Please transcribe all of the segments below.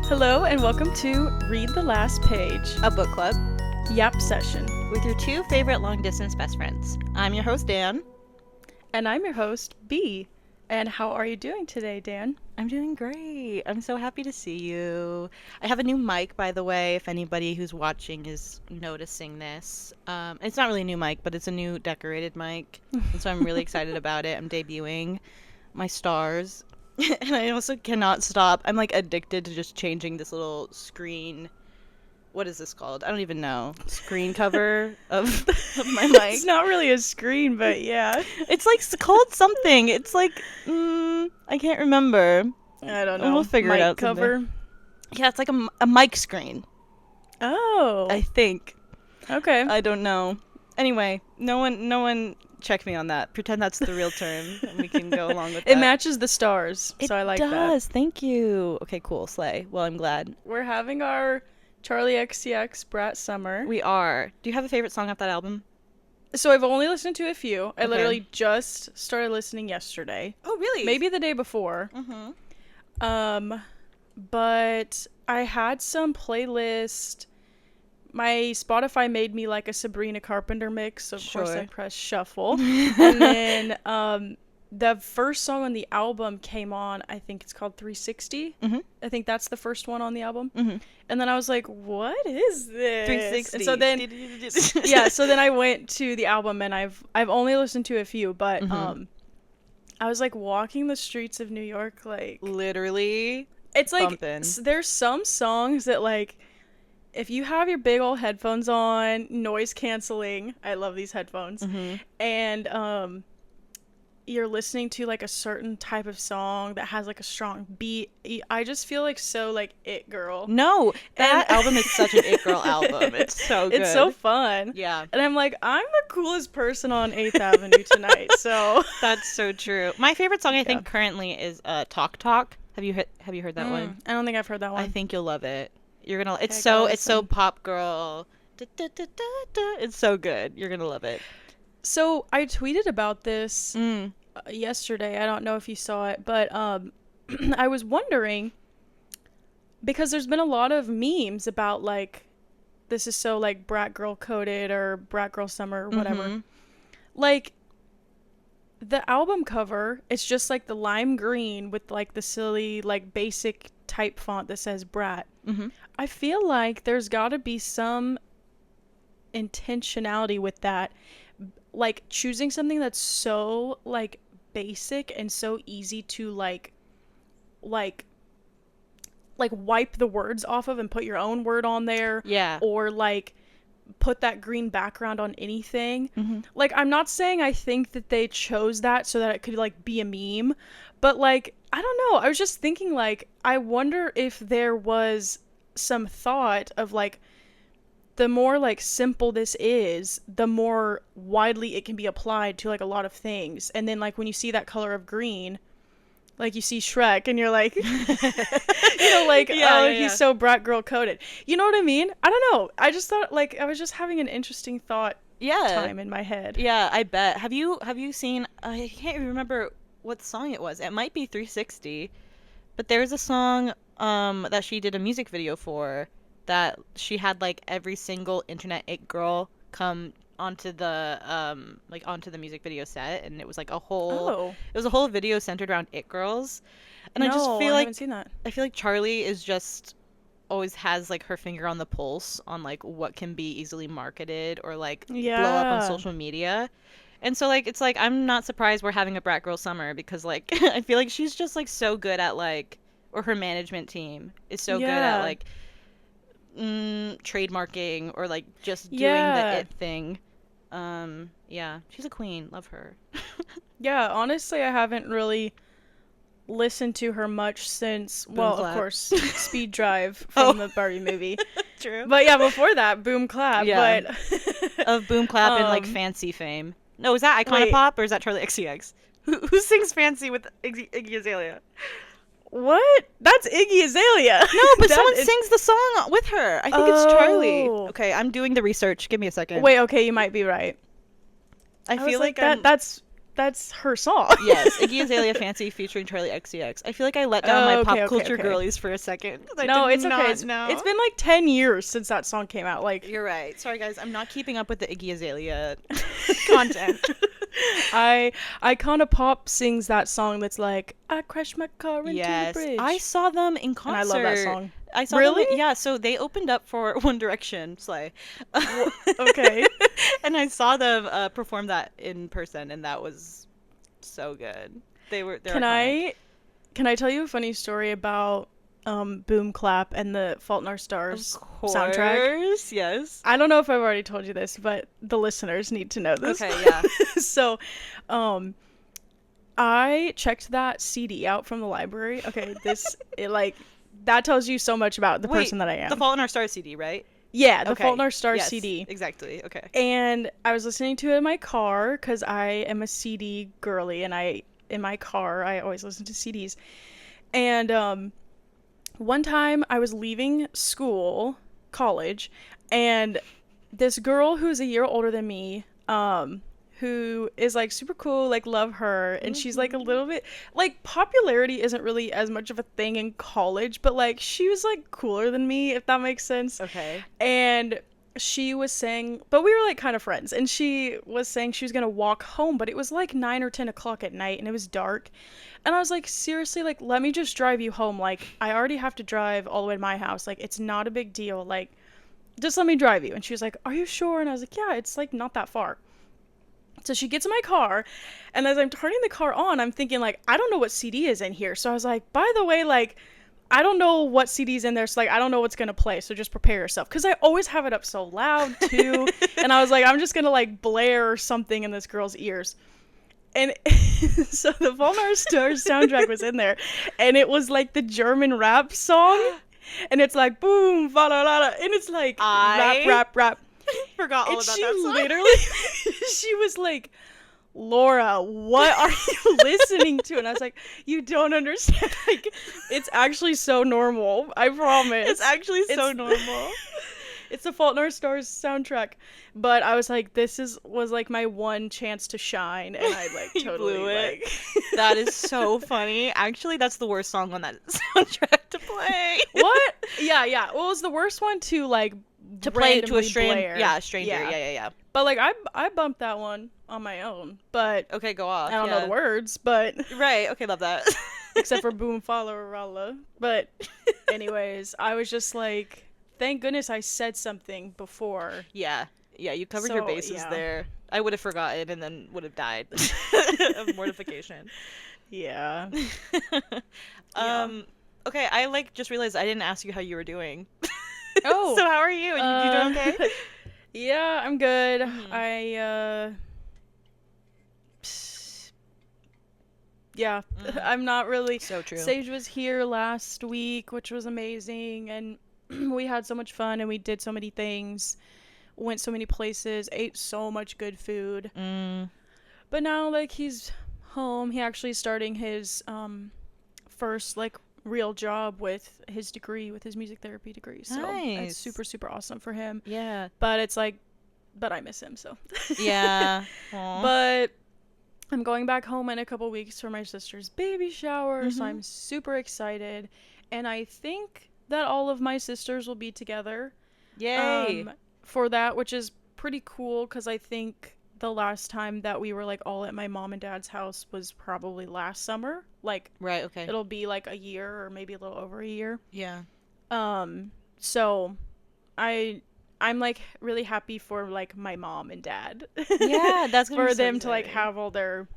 Hello and welcome to Read the Last Page, A book club YAP session. with your two favorite long-distance best friends. I'm your host, Dan. And I'm your host, B. And how are you doing today, Dan? I'm doing great. I'm so happy to see you. I have a new mic, by the way, if anybody who's watching is noticing this. It's not really a new mic, but it's a new decorated mic. And so I'm really excited about it. I'm debuting my stars. And I also cannot stop. I'm like addicted to just changing this little screen. What is this called? I don't even know. Screen cover of my mic. It's not really a screen, but yeah. It's like called something. It's like, I can't remember. I don't know. We'll figure Mic it out cover. someday. Yeah, it's like a mic screen. Oh. I think. Okay. I don't know. Anyway, no one check me on that. Pretend that's the real term, and we can go along with that. It matches the stars, so I like It does. that. Thank you. Okay, cool. Slay. Well, I'm glad. We're having our Charlie XCX Brat Summer. We are. Do you have a favorite song off that album? So I've only listened to a few. I Okay. literally just started listening yesterday. Oh, really? Maybe the day before. But I had some playlist. My Spotify made me like a Sabrina Carpenter mix, so of course Sure. I pressed shuffle. And then the first song on the album came on, I think it's called 360. I think that's the first one on the album. And then I was like, what is this? 360. And so then yeah, so then I went to the album and I've only listened to a few, but I was like walking the streets of New York, like Literally. it's like bumpin'. There's some songs that like if you have your big old headphones on, noise canceling, I love these headphones, and you're listening to like a certain type of song that has like a strong beat, I just feel like so like it girl. No, that album is such an it girl album. It's so good. It's so fun. Yeah. And I'm like, I'm the coolest person on 8th Avenue tonight, so. That's so true. My favorite song I think currently is Talk Talk. Have you heard that one? I don't think I've heard that one. I think you'll love it. You're gonna. It's Okay, I gotta so listen. pop girl. Da, da, da, da, da. It's so good. You're gonna love it. So I tweeted about this yesterday. I don't know if you saw it, but I was wondering because there's been a lot of memes about like this is so like brat girl coded or brat girl summer or whatever. Like the album cover, it's just like the lime green with like the silly like basic type font that says brat. I feel like there's got to be some intentionality with that, like choosing something that's so like basic and so easy to like wipe the words off of and put your own word on there. Yeah. Or like put that green background on anything. Like I'm not saying I think that they chose that so that it could like be a meme, but like I don't know, I was just thinking like I wonder if there was some thought of like the more like simple this is, the more widely it can be applied to like a lot of things. And then like when you see that color of green, like you see Shrek and you're like, you know, like, he's so brat girl coded. You know what I mean? I don't know. I just thought like I was just having an interesting thought time in my head. Yeah, I bet. Have you seen? I can't even remember what song it was. It might be 360, but there's a song that she did a music video for that she had like every single internet it girl come onto the music video set, and it was like a whole video centered around it girls. And I just feel I like haven't seen that. I feel like Charlie is just always has like her finger on the pulse on like what can be easily marketed or like blow up on social media. And so like it's like I'm not surprised we're having a brat girl summer because like I feel like she's just like so good at like, or her management team is so good at like trademarking or like just doing the it thing. Yeah, she's a queen. Love her. Yeah, honestly, I haven't really listened to her much since, well, of course, Speed Drive from the Barbie movie. True. But yeah, before that, Boom Clap. Yeah. But Of Boom Clap and like Fancy fame. No, is that Iconopop or is that Charlie XCX? Who sings Fancy with Iggy Azalea? what? That's Iggy Azalea. No, but someone sings the song with her. I think it's Charlie. Okay, I'm doing the research. Give me a second. Wait, okay, you might be right. I feel like that's that's her song. Yes, Iggy Azalea Fancy featuring Charlie XCX. I feel like I let down my pop culture girlies for a second. No, it's okay. It's been like 10 years since that song came out. Like, you're right. Sorry, guys. I'm not keeping up with the Iggy Azalea content. Icona Pop sings that song that's like, I crashed my car into the bridge. I saw them in concert. And I love that song. I saw really? Them, yeah, so they opened up for One Direction, Slay. Okay. And I saw them perform that in person, and that was so good. They're iconic. Can I tell you a funny story about Boom Clap and the Fault in Our Stars soundtrack? Yes. I don't know if I've already told you this, but the listeners need to know this. Okay, yeah. So, I checked that CD out from the library. Okay, that tells you so much about the person that I am. The Fault in Our Stars CD, right? Yeah, the Fault in Our Stars CD. Exactly. Okay. And I was listening to it in my car because I am a CD girly, and in my car I always listen to CDs. And one time I was leaving college, and this girl who's a year older than me, who is like super cool, like love her, and she's like a little bit like, popularity isn't really as much of a thing in college, but like she was like cooler than me, if that makes sense. Okay. And she was saying, but we were like kind of friends, and she was saying she was gonna walk home, but it was like 9 or 10 o'clock at night and it was dark, and I was like, seriously, like, let me just drive you home, like I already have to drive all the way to my house, like it's not a big deal, like just let me drive you. And she was like, are you sure? And I was like, yeah, it's like not that far. So she gets in my car, and as I'm turning the car on, I'm thinking, like, I don't know what CD is in here. So I was like, by the way, like, I don't know what CD's in there, so, like, I don't know what's going to play, so just prepare yourself. Because I always have it up so loud, too. And I was like, I'm just going to, like, blare something in this girl's ears. And so the Fault in Our Stars soundtrack was in there, and it was, like, the German rap song. And it's like, boom, fa la la la, and it's like, rap. Forgot all about that song. Literally, she was like, Laura, what are you listening to? And I was like, you don't understand. Like, it's actually so normal. I promise. It's actually so normal. It's the Fault in Our Stars soundtrack. But I was like, was like my one chance to shine, and I like totally blew it. Like That is so funny. Actually, that's the worst song on that soundtrack to play. What? Yeah. Well, it was the worst one to like to play to a stranger. Yeah. But like I bumped that one on my own. But okay, go off. I don't know the words, but right. Okay, love that. Except for boom, follow, ralla. But anyways, I was just like, thank goodness I said something before. Yeah, you covered your bases there. I would have forgotten and then would have died of mortification. Yeah. Okay, I like just realized I didn't ask you how you were doing. Oh. So how are you? You doing okay? Yeah, I'm good. I'm not really. So true. Sage was here last week, which was amazing, and we had so much fun, and we did so many things, went so many places, ate so much good food. But now, like, he's home. He actually is starting his first like real job with his degree, with his music therapy degree. So nice. It's super, super awesome for him. Yeah. But it's like, but I miss him, so. Yeah. But I'm going back home in a couple weeks for my sister's baby shower, so I'm super excited. And I think that all of my sisters will be together. Yay. For that, which is pretty cool, because I think the last time that we were like all at my mom and dad's house was probably last summer. Like, right, okay. It'll be like a year or maybe a little over a year. Yeah. So I'm like really happy for like my mom and dad. Yeah, that's gonna for be so them to like have all their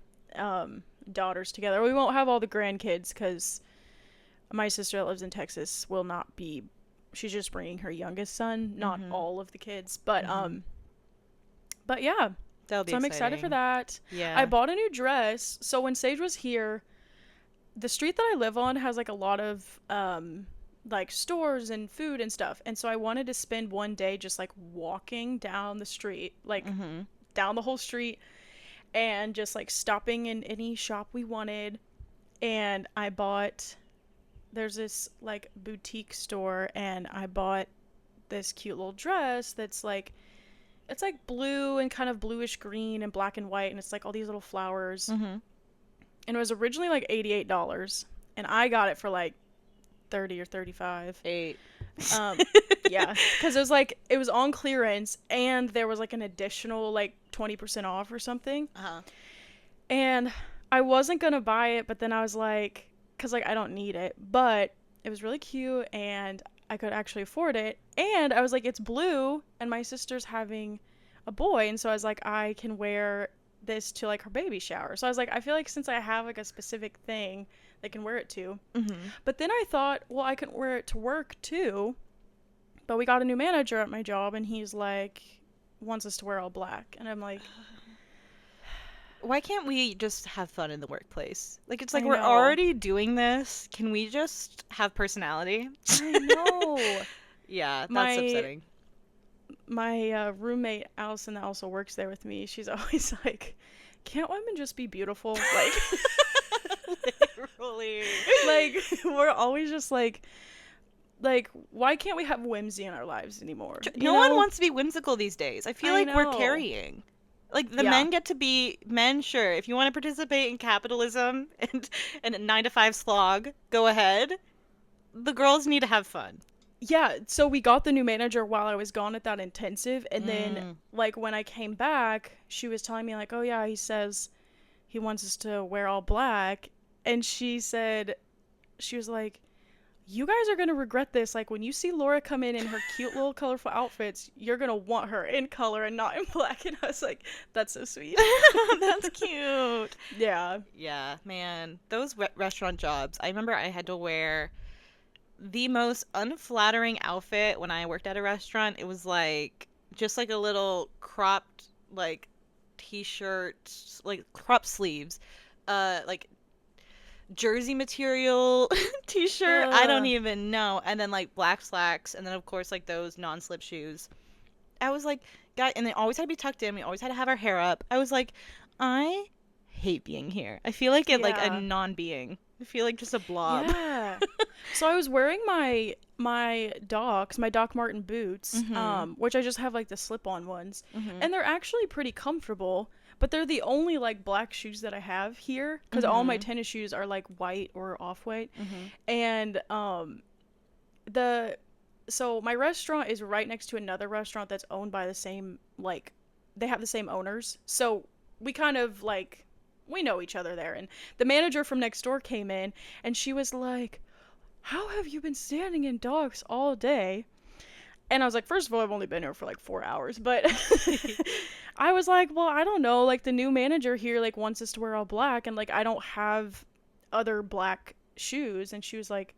daughters together. We won't have all the grandkids because my sister that lives in Texas will not be. She's just bringing her youngest son, not all of the kids. But yeah. That'll be so exciting. I'm excited for that. Yeah. I bought a new dress. So when Sage was here, the street that I live on has like a lot of like stores and food and stuff. And so I wanted to spend one day just like walking down the street, like down the whole street, and just like stopping in any shop we wanted. And there's this like boutique store, and I bought this cute little dress that's like it's like blue and kind of bluish green and black and white, and it's like all these little flowers. Mm-hmm. And it was originally like $88, and I got it for like 30 or 35. 8. Um, yeah, because it was on clearance, and there was like an additional like 20% off or something. Uh-huh. And I wasn't gonna buy it, but then I was like, because like I don't need it, but it was really cute, and I could actually afford it. And I was like, it's blue, and my sister's having a boy, and so I was like, I can wear this to like her baby shower. So I was like, I feel like since I have like a specific thing they can wear it to. Mm-hmm. But then I thought, well, I can wear it to work too. But we got a new manager at my job, and he's like, wants us to wear all black. And I'm like, Why can't we just have fun in the workplace? Like, it's like I we're know. already doing this. Can we just have personality? I know. Yeah, that's My- upsetting. My roommate Allison, that also works there with me, she's always like, can't women just be beautiful? Like, Literally. like we're always just like why can't we have whimsy in our lives anymore? No one wants to be whimsical these days. I feel I like we're know. carrying. Like, the Yeah. men get to be men, sure. If you want to participate in capitalism and a 9-to-5 slog, go ahead. The girls need to have fun. Yeah, so we got the new manager while I was gone at that intensive, and then like when I came back, she was telling me like, oh yeah, he says he wants us to wear all black, and she was like, you guys are gonna regret this. Like, when you see Laura come in her cute little colorful outfits, you're gonna want her in color and not in black. And I was like, that's so sweet. That's cute. Yeah. Yeah, man. Those restaurant jobs. I remember I had to wear the most unflattering outfit when I worked at a restaurant. It was like just like a little cropped like t-shirt, like crop sleeves, like jersey material t-shirt. I don't even know. And then like black slacks, and then of course like those non-slip shoes. I was like, God, and they always had to be tucked in. We always had to have our hair up. I was like, I hate being here. I feel like like a Yeah. non-being. I feel like just a blob. Yeah. So I was wearing my Doc Marten boots, which I just have like the slip-on ones, and they're actually pretty comfortable. But they're the only like black shoes that I have here, because all my tennis shoes are like white or off-white, and so my restaurant is right next to another restaurant that's owned by the same, like, they have the same owners, so we kind of like, we know each other there. And the manager from next door came in, and she was like, how have you been standing in Docs all day? And I was like, first of all, I've only been here for like 4 hours, but I was like, well, I don't know, like the new manager here like wants us to wear all black, and like I don't have other black shoes. And she was like,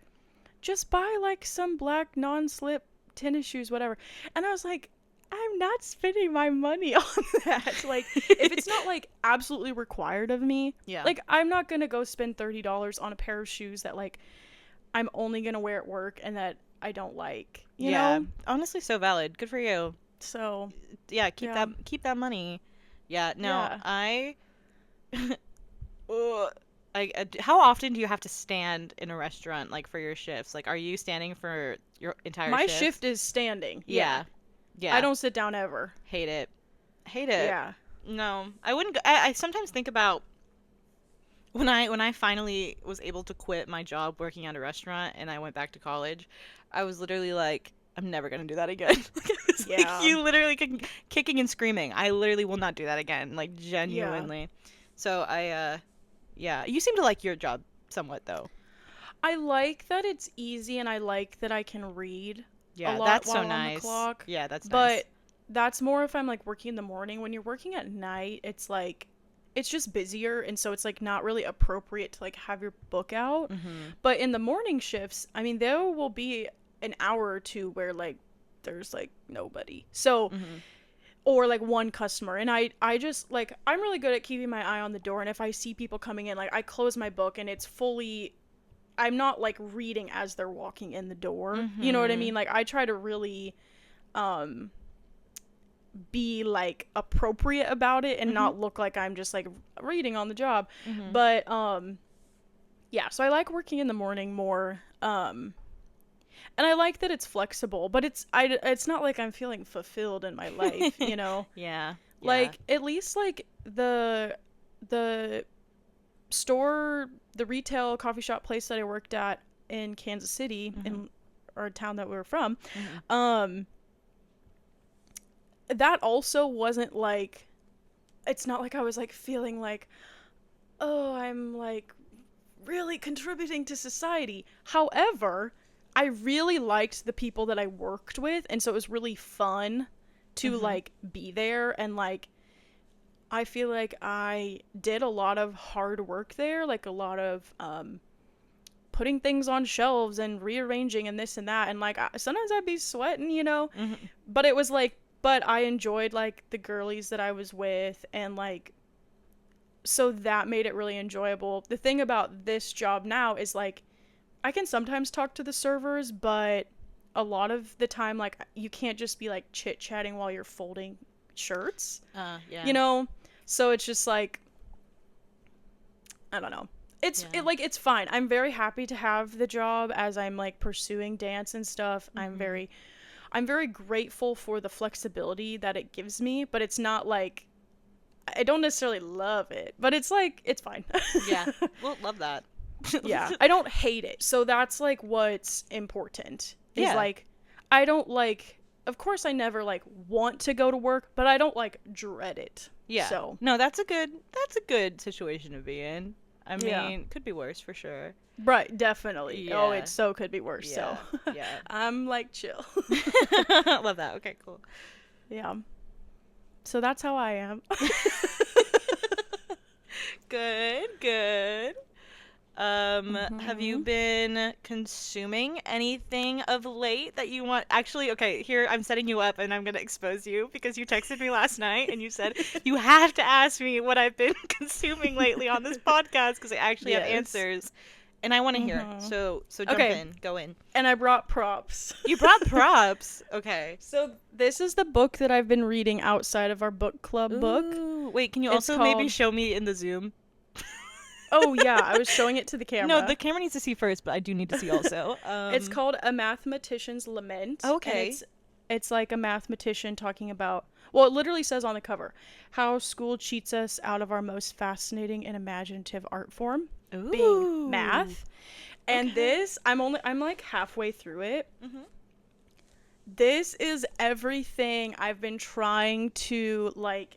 just buy like some black non-slip tennis shoes, whatever. And I was like, I'm not spending my money on that. Like, if it's not like absolutely required of me, Yeah. like I'm not gonna go spend $30 on a pair of shoes that like I'm only gonna wear at work and that I don't like. You know? Honestly, so valid. Good for you. So Yeah, keep that money. Yeah, no, Yeah. Ugh. How often do you have to stand in a restaurant, like, for your shifts? Like, are you standing for your entire my shift? shift is standing. Yeah. Yeah. I don't sit down ever. hate it. Hate it. Yeah. No, I wouldn't go. I sometimes think about when I finally was able to quit my job working at a restaurant and I went back to college. I was literally like, I'm never gonna do that again. It's Yeah. like you literally kicking and screaming. I literally will not do that again. Like, genuinely. So yeah. You seem to like your job somewhat, though. I like that it's easy, and I like that I can read Yeah, a lot that's while so on nice. the clock. Yeah, that's nice. But that's more if I'm like working in the morning. When you're working at night, it's like, it's just busier, and so it's like not really appropriate to like have your book out. Mm-hmm. But in the morning shifts, I mean, there will be an hour or two where like there's like nobody. So Mm-hmm. or like one customer, and I just like, I'm really good at keeping my eye on the door, and if I see people coming in, like I close my book and it's fully, I'm not like reading as they're walking in the door. You know what I mean? Like I try to really be like appropriate about it and not look like I'm just like reading on the job. But yeah, so I like working in the morning more. And I like that it's flexible, but it's not like I'm feeling fulfilled in my life, you know? Yeah. Like, at least, like, the store, the retail coffee shop place that I worked at in Kansas City, in our town that we were from, that also wasn't like, it's not like I was like feeling like, oh, I'm like really contributing to society. However, I really liked the people that I worked with, and so it was really fun to like be there, and like I feel like I did a lot of hard work there, like a lot of putting things on shelves and rearranging and this and that, and like sometimes I'd be sweating, you know, but it was like, but I enjoyed like the girlies that I was with, and like, so that made it really enjoyable. The thing about this job now is like I can sometimes talk to the servers, but a lot of the time like you can't just be like chit-chatting while you're folding shirts. Yeah. You know? So it's just like, I don't know. It's fine. I'm very happy to have the job as I'm like pursuing dance and stuff. I'm very grateful for the flexibility that it gives me, but it's not like I don't necessarily love it, but it's like it's fine. Yeah. Well, love that. Yeah. I don't hate it. So that's like what's important. Is like I don't like, of course I never like want to go to work, but I don't like dread it. Yeah. So no, that's a good situation to be in. I mean, could be worse for sure. Right, definitely. Yeah. Oh, it so could be worse. Yeah. So Yeah. I'm like chill. Love that. Okay, cool. Yeah. So that's how I am. Good. Have you been consuming anything of late that you want? Actually, okay, here I'm setting you up and I'm going to expose you because you texted me last night and you said you have to ask me what I've been consuming lately on this podcast because I actually have answers. And I want to hear. So jump in. Go in. And I brought props. You brought props? Okay. So this is the book that I've been reading outside of our book club book. Wait, can you also maybe show me in the Zoom? Oh, yeah. I was showing it to the camera. No, the camera needs to see first, but I do need to see also. It's called A Mathematician's Lament. Okay. It's like a mathematician talking about, well, it literally says on the cover, how school cheats us out of our most fascinating and imaginative art form, being math. And this, I'm like halfway through it. This is everything I've been trying to like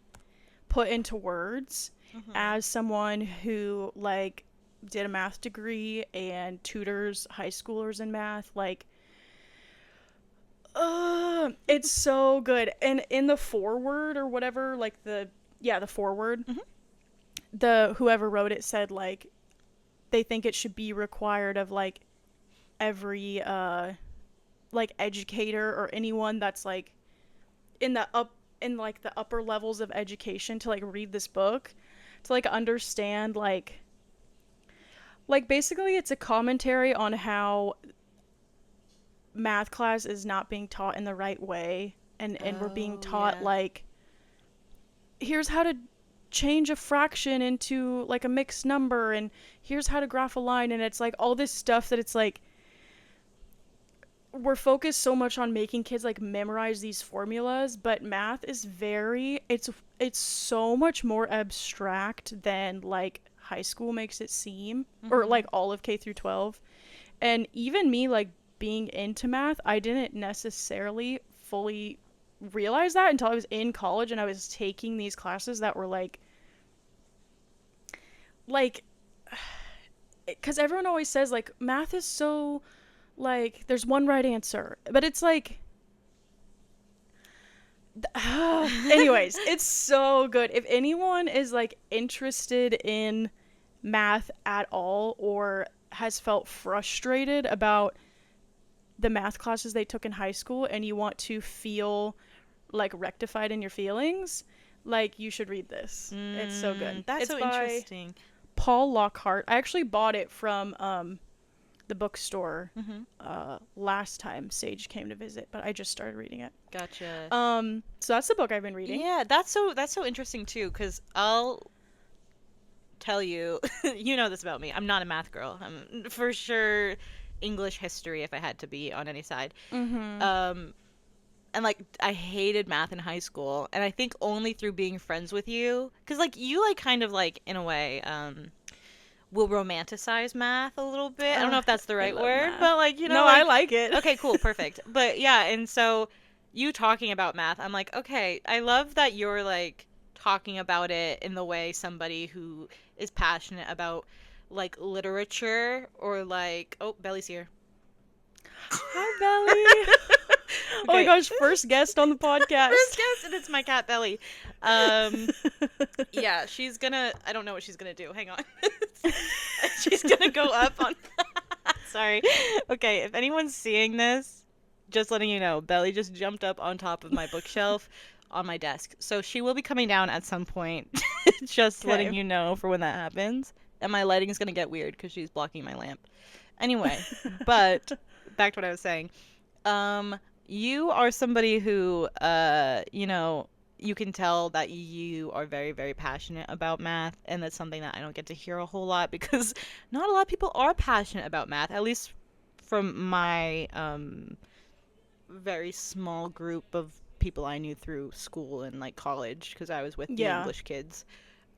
put into words. As someone who like did a math degree and tutors high schoolers in math, like it's so good. And in the foreword or whatever, like the foreword, the whoever wrote it said like they think it should be required of like every like educator or anyone that's like in the upper levels of education to like read this book, to like understand like basically it's a commentary on how math class is not being taught in the right way, and we're being taught like here's how to change a fraction into like a mixed number, and here's how to graph a line, and it's like all this stuff that it's like we're focused so much on making kids like memorize these formulas, but math is it's so much more abstract than like high school makes it seem, or like all of K through 12. And even me like being into math, I didn't necessarily fully realize that until I was in college and I was taking these classes that were like because everyone always says like math is so like there's one right answer, but it's like anyways, it's so good. If anyone is like interested in math at all or has felt frustrated about the math classes they took in high school and you want to feel like rectified in your feelings, like you should read this. It's so good. That's so interesting. Paul Lockhart. I actually bought it from the bookstore last time Sage came to visit, but I just started reading it. Gotcha. So that's the book I've been reading. Yeah, that's so interesting too, because I'll tell you, you know this about me. I'm not a math girl. I'm for sure English history if I had to be on any side. Mm-hmm. And like I hated math in high school, and I think only through being friends with you, because like you like kind of like in a way will romanticize math a little bit. I don't know if that's the I right love word, math. but like No, I like like it. okay, cool, perfect. But yeah, and so you talking about math, I'm like, okay, I love that you're like talking about it in the way somebody who is passionate about like literature or like, oh, Belly's here. Hi, Belly. Oh my Okay. gosh, first guest on the podcast. First guest, and it's my cat Belly. Yeah, she's gonna. I don't know what she's gonna do. Hang on. She's gonna go up on. Sorry. Okay, if anyone's seeing this, just letting you know, Belly just jumped up on top of my bookshelf on my desk. So she will be coming down at some point. Just letting Okay. you know for when that happens. And my lighting is gonna get weird because she's blocking my lamp. Anyway, but back to what I was saying. You are somebody who, you can tell that you are very, very passionate about math, and that's something that I don't get to hear a whole lot because not a lot of people are passionate about math, at least from my very small group of people I knew through school and like college because I was with the Yeah. English kids.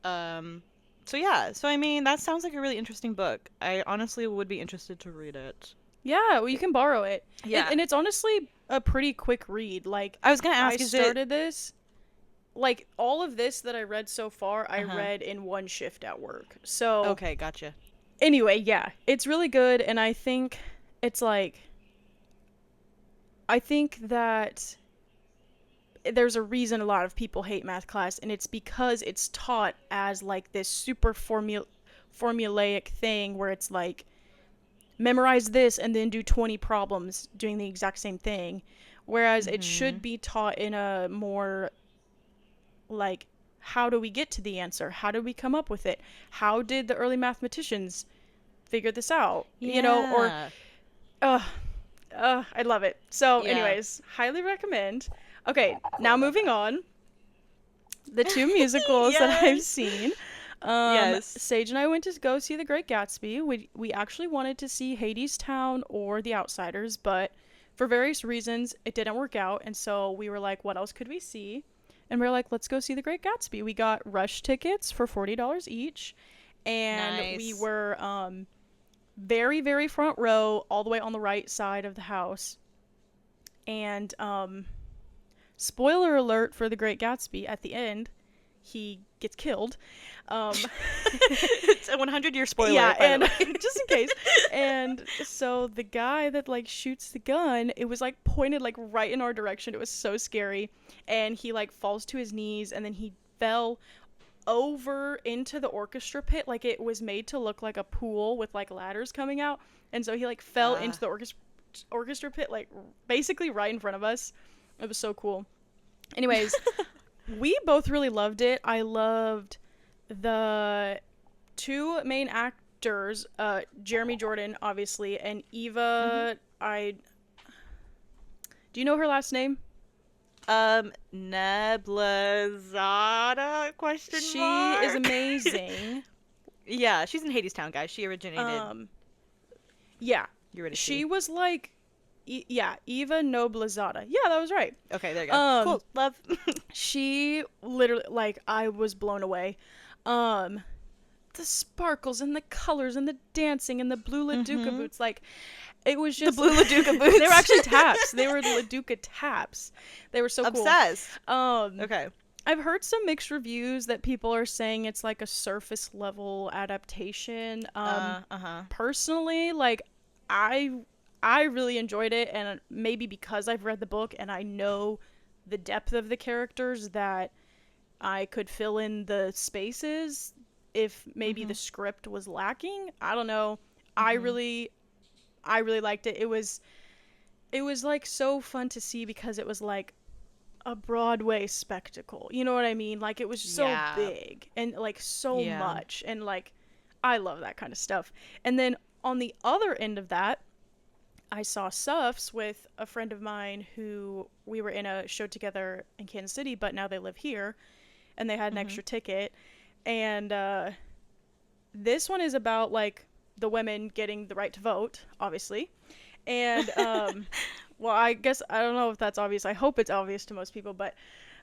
Um, so yeah, so I mean, that sounds like a really interesting book. I honestly would be interested to read it. Yeah, well, you can borrow it. Yeah. And it's honestly a pretty quick read. Like, I was gonna I ask, is it started this, like, all of this that I read so far, I uh-huh. read in one shift at work. So, Okay, gotcha. anyway, yeah, it's really good. And I think it's like, I think that there's a reason a lot of people hate math class, and it's because it's taught as, like, this super formulaic thing where it's like, memorize this and then do 20 problems doing the exact same thing, whereas it Mm-hmm. should be taught in a more like, how do we get to the answer, how do we come up with it, how did the early mathematicians figure this out, or Yeah. uh I love it. So Yeah. anyways, highly recommend. Okay, now moving on, the two musicals that I've Yes. seen. Yes. Sage and I went to go see The Great Gatsby. We actually wanted to see Hadestown or The Outsiders, but for various reasons it didn't work out, and so we were like, what else could we see? And we were like, let's go see The Great Gatsby. We got rush tickets for $40 each, and we Nice. were very, very front row, all the way on the right side of the house. And spoiler alert for The Great Gatsby, at the end he gets killed. Um, It's a 100-year spoiler, yeah, by the and way. just in case. And so the guy that like shoots the gun, it was like pointed like right in our direction. It was so scary. And he like falls to his knees, and then he fell over into the orchestra pit. Like, it was made to look like a pool with like ladders coming out. And so he like fell into the orchestra pit, like basically right in front of us. It was so cool. Anyways, we both really loved it. I loved the two main actors, Jeremy Jordan, obviously, and Mm-hmm. Eva. Do you know her last name? Neblazada? Question She is mark. amazing. Yeah, she's in Hadestown, guys. She originated. Um, yeah, Eurydice. she was like, yeah, Eva Noblezada. Yeah, that was right. Okay, there you go. Um, Cool. Love. she literally, like, I was blown away. Um, the sparkles and the colors and the dancing and the blue LaDuca Mm-hmm. boots, like, it was The just blue LaDuca boots. they were actually taps. They were LaDuca taps. They were so cool. Obsessed. Um, Okay. I've heard some mixed reviews that people are saying it's like a surface level adaptation. Uh-huh. Personally, like, I really enjoyed it, and maybe because I've read the book and I know the depth of the characters, that I could fill in the spaces if maybe Mm-hmm. the script was lacking. I don't know. I Mm-hmm. really I really liked it. It was like so fun to see because it was like a Broadway spectacle. You know what I mean? Like, it was so Yeah. big and like so Yeah. much, and like I love that kind of stuff. And then on the other end of that, I saw Suffs with a friend of mine who we were in a show together in Kansas City, but now they live here, and they had an Mm-hmm. extra ticket. And this one is about like the women getting the right to vote, obviously. And well, I guess I don't know if that's obvious. I hope it's obvious to most people, but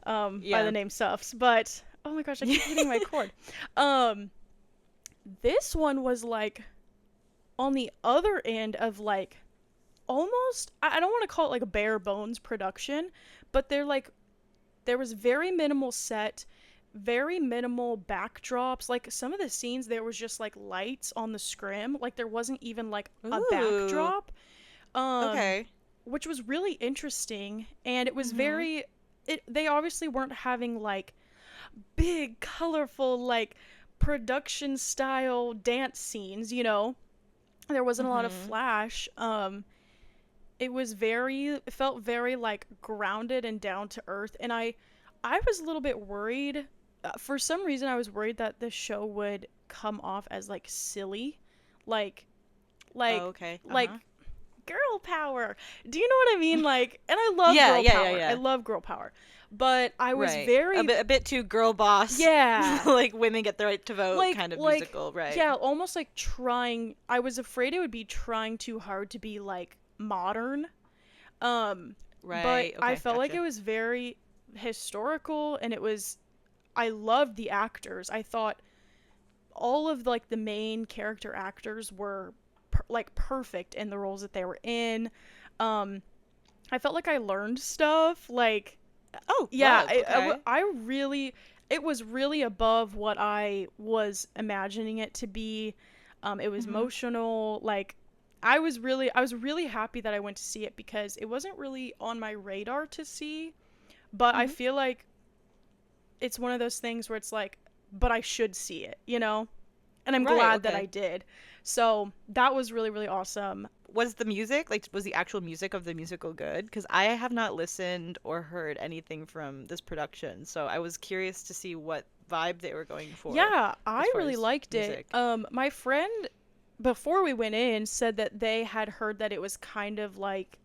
by the name SUFs. But oh my gosh, I keep hitting my cord. This one was like on the other end of like almost, I don't want to call it like a bare bones production, but they're like, there was very minimal set, very minimal backdrops. Like some of the scenes, there was just like lights on the scrim. Like there wasn't even like a backdrop. Okay. Which was really interesting. And it was very, they obviously weren't having like big, colorful, like production style dance scenes, you know? There wasn't a lot of flash. It felt very like grounded and down to earth. And I was a little bit worried. For some reason, I was worried that the show would come off as like silly, like, okay. like girl power. Do you know what I mean? Like, and I love girl power. I love girl power. But I was very a bit too girl boss. Yeah. Like women get the right to vote like, kind of like, musical, right? Yeah, almost like trying. I was afraid it would be trying too hard to be like modern. Right. But okay, I felt like it was very historical, and I loved the actors. I thought all of like the main character actors were like perfect in the roles that they were in. I felt like I learned stuff like, oh yeah, okay. I really, it was really above what I was imagining it to be. It was emotional. Like I was really happy that I went to see it because it wasn't really on my radar to see, but I feel like it's one of those things where it's like, but I should see it, you know? And I'm glad that I did. So that was really, really awesome. Was the music, like, was the actual music of the musical good? Because I have not listened or heard anything from this production, so I was curious to see what vibe they were going for. Yeah, I really liked it. My friend, before we went in, said that they had heard that it was kind of like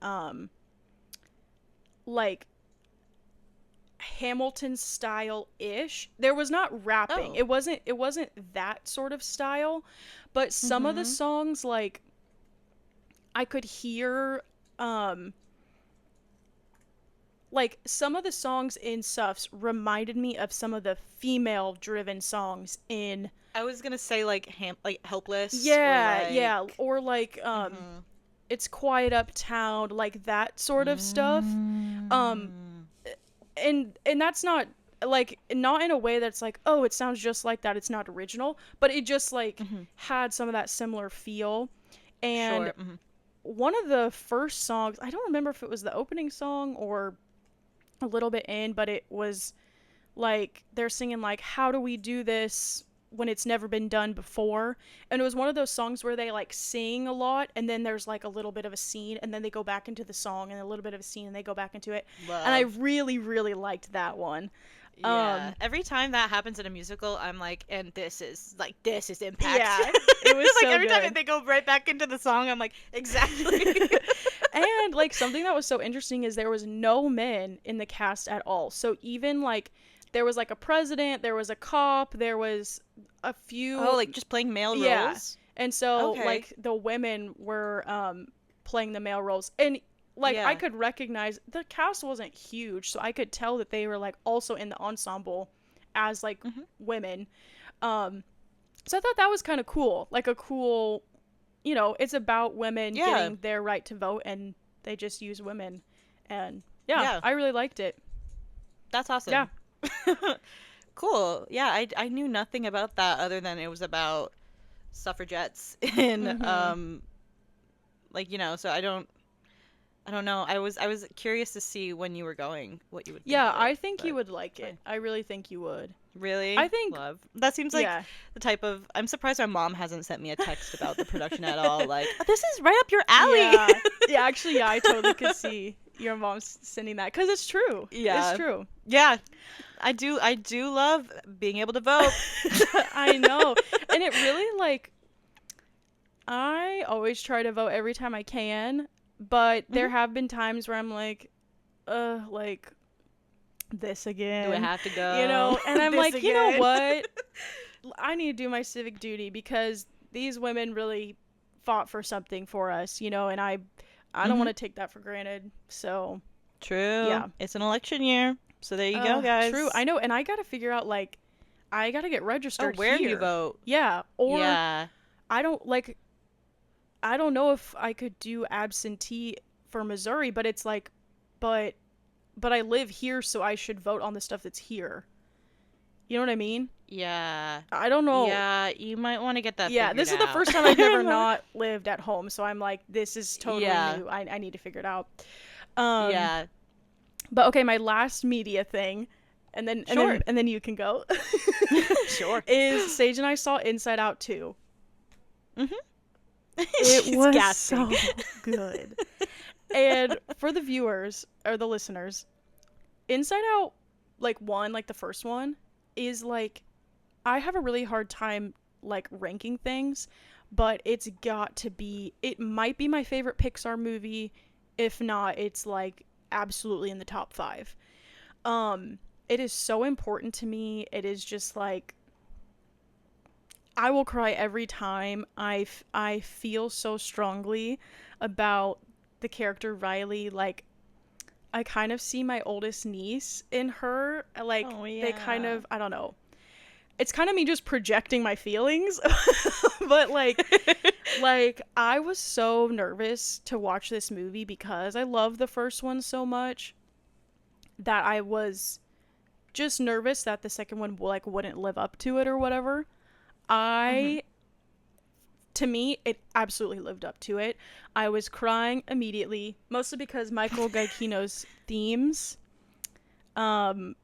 Hamilton style-ish. There was not rapping. It wasn't that sort of style, but some of the songs, like, I could hear like some of the songs in SUFs reminded me of some of the female driven songs in, I was gonna say like Helpless. Or like It's Quiet Uptown, like that sort of stuff. And that's not like, not in a way that's like, oh, it sounds just like that, it's not original, but it just like had some of that similar feel. And one of the first songs, I don't remember if it was the opening song or a little bit in, but it was like they're singing like, how do we do this when it's never been done before? And it was one of those songs where they like sing a lot, and then there's like a little bit of a scene, and then they go back into the song, and a little bit of a scene, and they go back into it. And I really, really liked that one. Yeah. Every time that happens in a musical, I'm like, and this is impact. Yeah, it was like so every good. time they go right back into the song, I'm like, exactly. And like something that was so interesting is there was no men in the cast at all. So even like there was like a president, there was a cop, there was a few like just playing male roles. And so like the women were playing the male roles, and like I could recognize the cast wasn't huge, so I could tell that they were like also in the ensemble as like women. So I thought that was kind of cool, like a cool, you know, it's about women getting their right to vote, and they just use women. And I really liked it. That's awesome. Yeah. Cool. Yeah, I knew nothing about that other than it was about suffragettes in like, you know, so I don't know. I was curious to see when you were going, what you would think of it, I think you would like it. I really think you would. Really? I think that seems like the type of, I'm surprised my mom hasn't sent me a text about the production at all, like, oh, this is right up your alley. Actually, I totally could see your mom sending that, because it's true. It's true. I do love being able to vote. I know. And it really, like, I always try to vote every time I can, but there have been times where I'm like, like, this again. Do I have to go? You know, and I'm like, again? You know what? I need to do my civic duty, because these women really fought for something for us, you know, and I don't want to take that for granted. So, True. yeah. It's an election year. So there you go, True. guys. I know, and I got to figure out like I got to get Oh, registered where you here. vote. Yeah, or Yeah. I don't like I don't know if I could do absentee for Missouri, but it's like but but I live here so I should vote on the stuff that's here. You know what I mean? Yeah. I don't know. Yeah, you might want to get that Yeah, figured this is the out. first time I've never not lived at home, so I'm like, this is totally Yeah. new. I need to figure it out. Um, Yeah. but okay, my last media thing, and then Sure. and then you can go. Sure. Is Sage and I saw Inside Out 2. Mhm. It She's was gasping. so good. And for the viewers or the listeners, Inside Out like 1, like the first one, is like I have a really hard time like ranking things, but it's got to be it might be my favorite Pixar movie. If not, it's like absolutely in the top 5. It is so important to me. It is just like I will cry every time I feel so strongly about the character Riley. Like I kind of see my oldest niece in her. Like Oh they kind yeah. of I don't know. It's kind of me just projecting my feelings, but like I was so nervous to watch this movie because I love the first one so much that I was just nervous that the second one like wouldn't live up to it or whatever. Mhm. I To me, it absolutely lived up to it. I was crying immediately, mostly because Michael Giacchino's themes, um,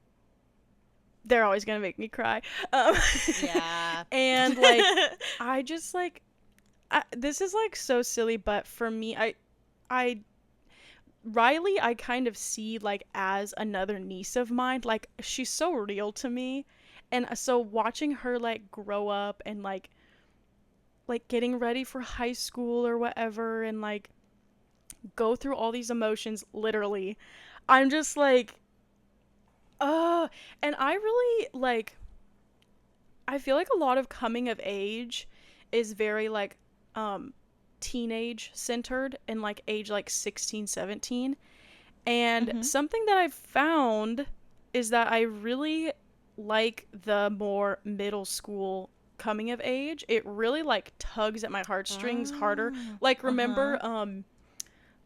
they're always gonna make me cry. Um, Yeah. and like, I just like, this is like so silly, but for me, I, Riley, I kind of see like as another niece of mine. Like, she's so real to me, and so watching her like grow up and like getting ready for high school or whatever and like go through all these emotions literally. I'm just like uh and I really like I feel like a lot of coming of age is very like um teenage centered and like age like 16, 17. And Mhm. something that I've found is that I really like the more middle school coming of age. It really like tugs at my heartstrings harder. Oh. Like Uh-huh. remember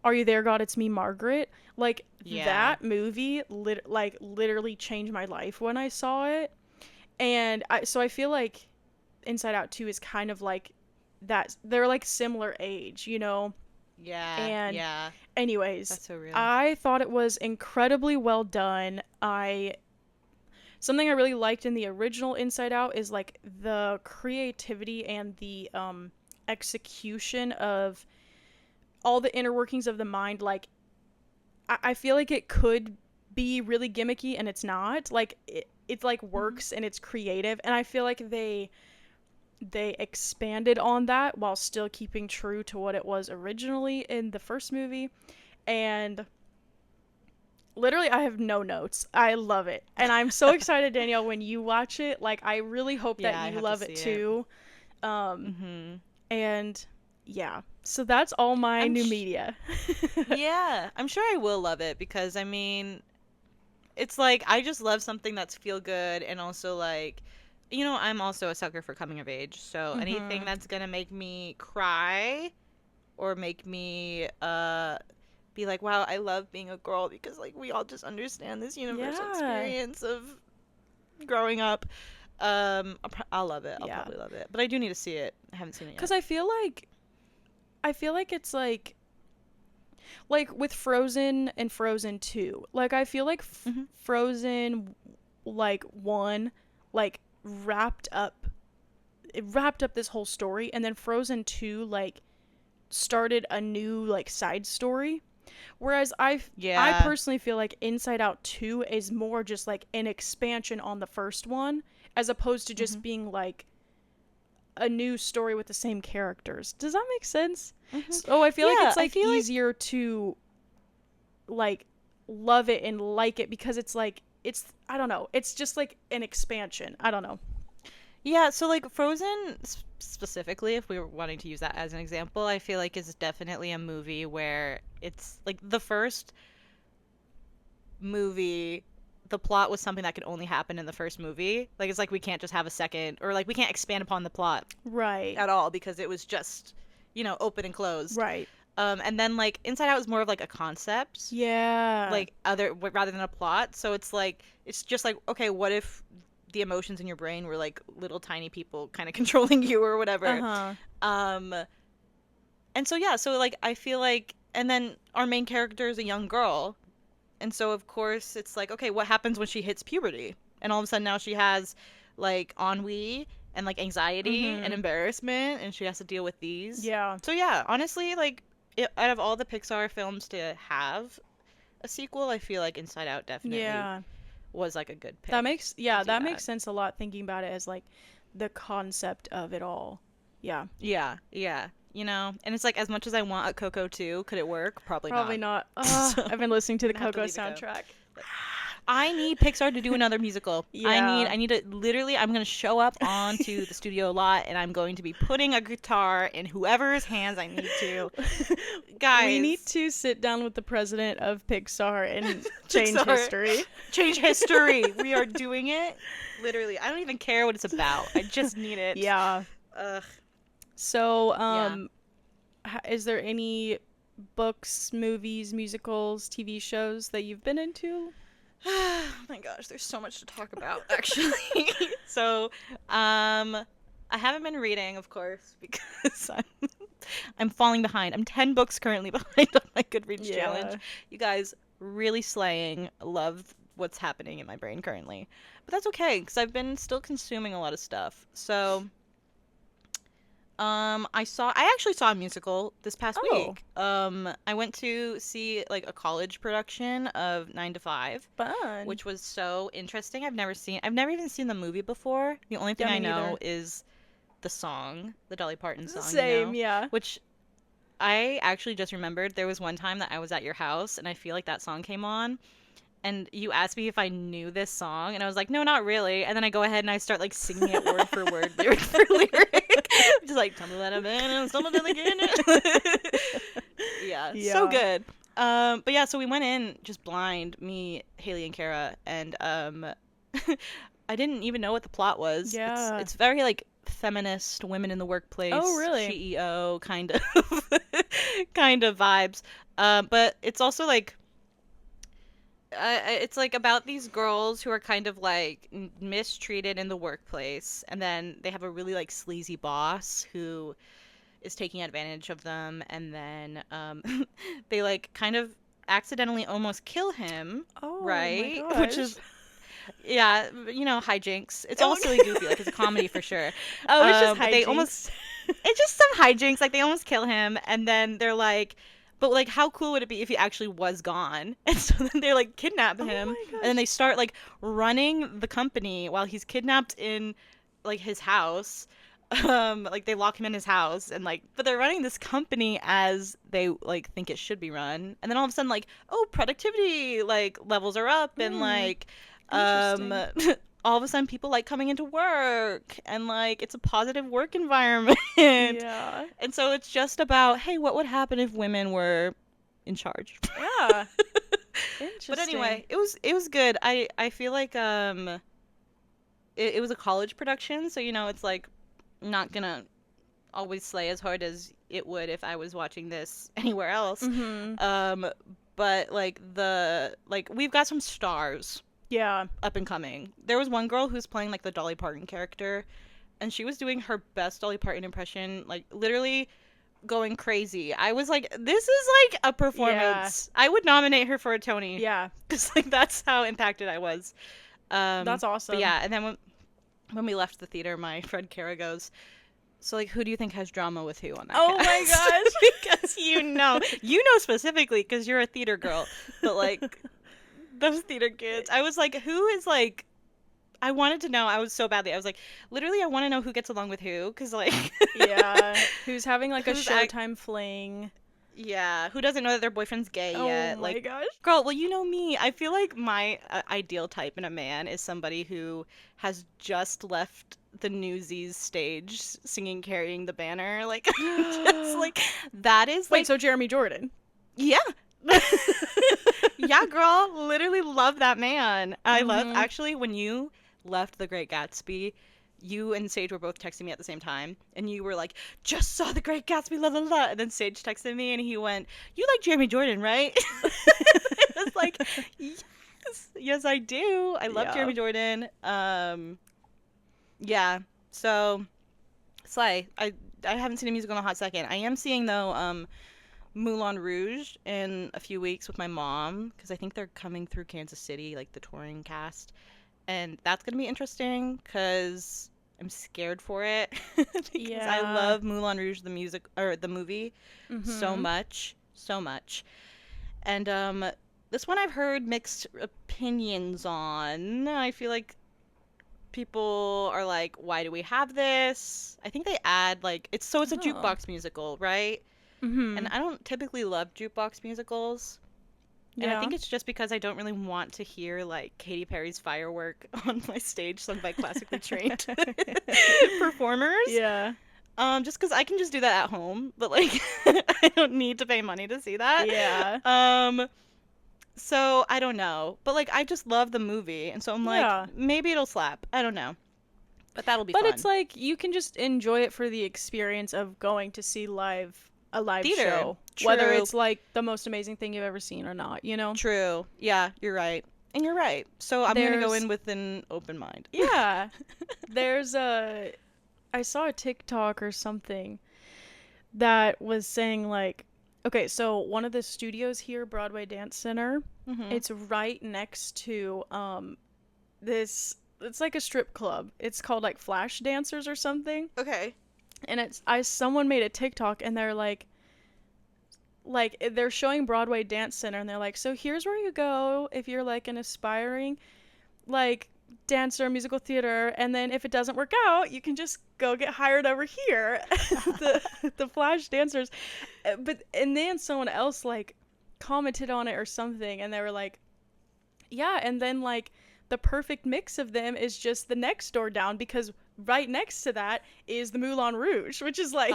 Are You There, God? It's Me, Margaret? Like Yeah. that movie literally changed my life when I saw it. And so I feel like Inside Out 2 is kind of like that they're like similar age, you know? Yeah. And Yeah. anyways, That's so real. I thought it was incredibly well done. I Something I really liked in the original Inside Out is like the creativity and the execution of all the inner workings of the mind. Like I feel like it could be really gimmicky and it's not. Like it like Mhm. works and it's creative, and I feel like they expanded on that while still keeping true to what it was originally in the first movie. And literally I have no notes. I love it. And I'm so excited, Danielle, when you watch it. Like I really hope that Yeah, I you have to love it see it. too. Um Mhm. and yeah. So that's all my I'm new sh- media. yeah, I'm sure I will love it because I mean, it's like I just love something that's feel good and also like I'm also a sucker for coming of age. So anything Mhm. that's going to make me cry or make me be like, "Wow, I love being a girl," because like we all just understand this universal Yeah. experience of growing up. I'll love it. I'll Yeah. probably love it. But I do need to see it. I haven't seen it Cuz yet. I feel like it's like with Frozen and Frozen 2. Like I feel like Mhm. Frozen like 1 like wrapped up it wrapped up this whole story, and then Frozen 2 like started a new like side story. Whereas I Yeah. personally feel like Inside Out 2 is more just like an expansion on the first one as opposed to just Mhm. being like a new story with the same characters. Does that make sense? Mhm. So I feel like Yeah, it's I like feel like easier to like love it and like it because it's like it's I don't know. It's just like an expansion. I don't know. Yeah, so like Frozen specifically, if we were wanting to use that as an example, I feel like is definitely a movie where it's like the first movie, the plot was something that could only happen in the first movie. Like it's like we can't just have a second, or like we can't expand upon the plot Right. at all because it was just, open and closed. Right. And then like Inside Out is more of like a concept, Yeah. like other rather than a plot. So it's just like, okay, what if the emotions in your brain were like little tiny people kind of controlling you or whatever. Uh-huh. Um and so yeah, so like I feel like, and then our main character is a young girl. And so of course it's like, okay, what happens when she hits puberty? And all of a sudden now she has like ennui and like anxiety and embarrassment, and she has to deal with these. Yeah. So yeah, honestly, like out of all the Pixar films to have a sequel, I feel like Inside Out definitely Yeah. was like a good pick. That makes to do that makes sense a lot thinking about it as like the concept of it all. Yeah. Yeah, yeah. And it's like as much as I want a Coco 2, could it work? Probably Not. So, I've been listening to the I have to Coco leave it go. soundtrack. I need Pixar to do another musical. Yeah. I need to literally, I'm going to show up onto the studio lot and I'm going to be putting a guitar in whoever's hands I need to. Guys. We need to sit down with the president of Pixar and change history. Change history. We are doing it. Literally. I don't even care what it's about. I just need it. Yeah. Ugh. So, is there any books, movies, musicals, TV shows that you've been into? Oh my gosh, there's so much to talk about, actually. So, I haven't been reading, of course, because I'm falling behind. I'm 10 books currently behind on my Goodreads challenge. You guys, really slaying. Love what's happening in my brain currently. But that's okay, because I've been still consuming a lot of stuff. So, I actually saw a musical this past week. I went to see like a college production of 9 to 5. Fun. Which was so interesting. I've never even seen the movie before. The only thing I know is the song, the Dolly Parton song. Same, yeah. Which I actually just remembered there was one time that I was at your house and I feel like that song came on. And you asked me if I knew this song, and I was like, no, not really. And then I go ahead and I start like singing it word for word, lyric for lyric. Just like, tell me that I'm in and someone did again. Yeah, so good. But yeah, so we went in just blind, me, Haley, and Kara, and I didn't even know what the plot was. Yeah. It's very like feminist, women in the workplace. Oh, really? CEO kind of kind of vibes. But it's also like it's like about these girls who are kind of like mistreated in the workplace, and then they have a really like sleazy boss who is taking advantage of them, and then they like kind of accidentally almost kill him. Oh, right? my gosh. Which is hijinks. It's all silly goofy, like it's a comedy for sure. Oh, it's just hijinks. It's just some hijinks, like they almost kill him, and then they're like, but like how cool would it be if he actually was gone? And so then they like kidnap him, and then they start like running the company while he's kidnapped in like his house. Like they lock him in his house, and like, but they're running this company as they like think it should be run, and then all of a sudden like, oh, productivity like levels are up, and like all of a sudden people like coming into work, and like it's a positive work environment. Yeah. And so it's just about, hey, what would happen if women were in charge? Yeah. Interesting. But anyway, it was good. I feel like it was a college production, so it's like not gonna always slay as hard as it would if I was watching this anywhere else. Mm-hmm. But like we've got some stars. Yeah. Up and coming. There was one girl who's playing like the Dolly Parton character, and she was doing her best Dolly Parton impression, like literally going crazy. I was like, this is like a performance. Yeah. I would nominate her for a Tony. Yeah. Because like that's how impacted I was. That's awesome. But yeah, and then when we left the theater, my friend Kara goes, so like, who do you think has drama with who on that cast? My gosh. Because you know specifically because you're a theater girl, but like those theater kids. I was like, who is like, I wanted to know. I was so badly. I was like, literally, I want to know who gets along with who. Because like, yeah. Who's having like a Showtime fling. Yeah, who doesn't know that their boyfriend's gay yet? Oh my gosh. Girl, well, you know me. I feel like my ideal type in a man is somebody who has just left the Newsies stage singing Carrying the Banner. Like, just like, that is like. Wait, so Jeremy Jordan? Yeah. Yeah, girl. Literally love that man. I love, actually, when you left The Great Gatsby, you and Sage were both texting me at the same time, and you were like, just saw The Great Gatsby, la la la. And then Sage texted me, and he went, you like Jeremy Jordan, right? It was like, yes, I do. I love Jeremy Jordan. Yeah. So, Slay. I haven't seen a musical in a hot second. I am seeing, though, Moulin Rouge in a few weeks with my mom, because I think they're coming through Kansas City, like the touring cast. And that's going to be interesting because I'm scared for it. Because I love Moulin Rouge, the music, or the movie, so much. So much. And this one I've heard mixed opinions on. I feel like people are like, why do we have this? I think they add, like, it's a jukebox musical, right? And I don't typically love jukebox musicals. And I think it's just because I don't really want to hear, like, Katy Perry's Firework on my stage sung by classically trained performers. Yeah. Just because I can just do that at home, but, like, I don't need to pay money to see that. Yeah. So, I don't know. But, like, I just love the movie, and so I'm like, maybe it'll slap. I don't know. But that'll be fun. But it's like, you can just enjoy it for the experience of going to see a live theater show. True. Whether it's like the most amazing thing you've ever seen or not, you know? True. Yeah, you're right. And you're right. So I'm going to go in with an open mind. Yeah. I saw a TikTok or something that was saying, like, okay, so one of the studios here, Broadway Dance Center, it's right next to it's like a strip club. It's called like Flash Dancers or something. Okay. And someone made a TikTok, and they're like they're showing Broadway Dance Center, and they're like, so here's where you go if you're like an aspiring like dancer, musical theater, and then if it doesn't work out, you can just go get hired over here. the Flash Dancers. And then someone else like commented on it or something, and they were like, yeah, and then like the perfect mix of them is just the next door down, because right next to that is the Moulin Rouge, which is like,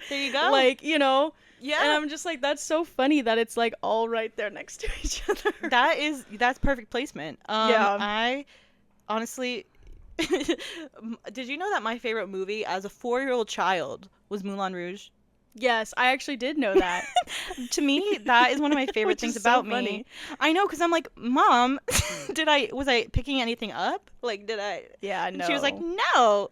there you go. Like, you know, yeah. And I'm just like, that's so funny that it's like all right there next to each other. That's perfect placement. Yeah. I honestly, did you know that my favorite movie as a 4-year-old child was Moulin Rouge? Yes, I actually did know that. To me, that is one of my favorite things about me. I know, because I'm like, Mom, was I picking anything up? Like, did I? Yeah, no. She was like, no.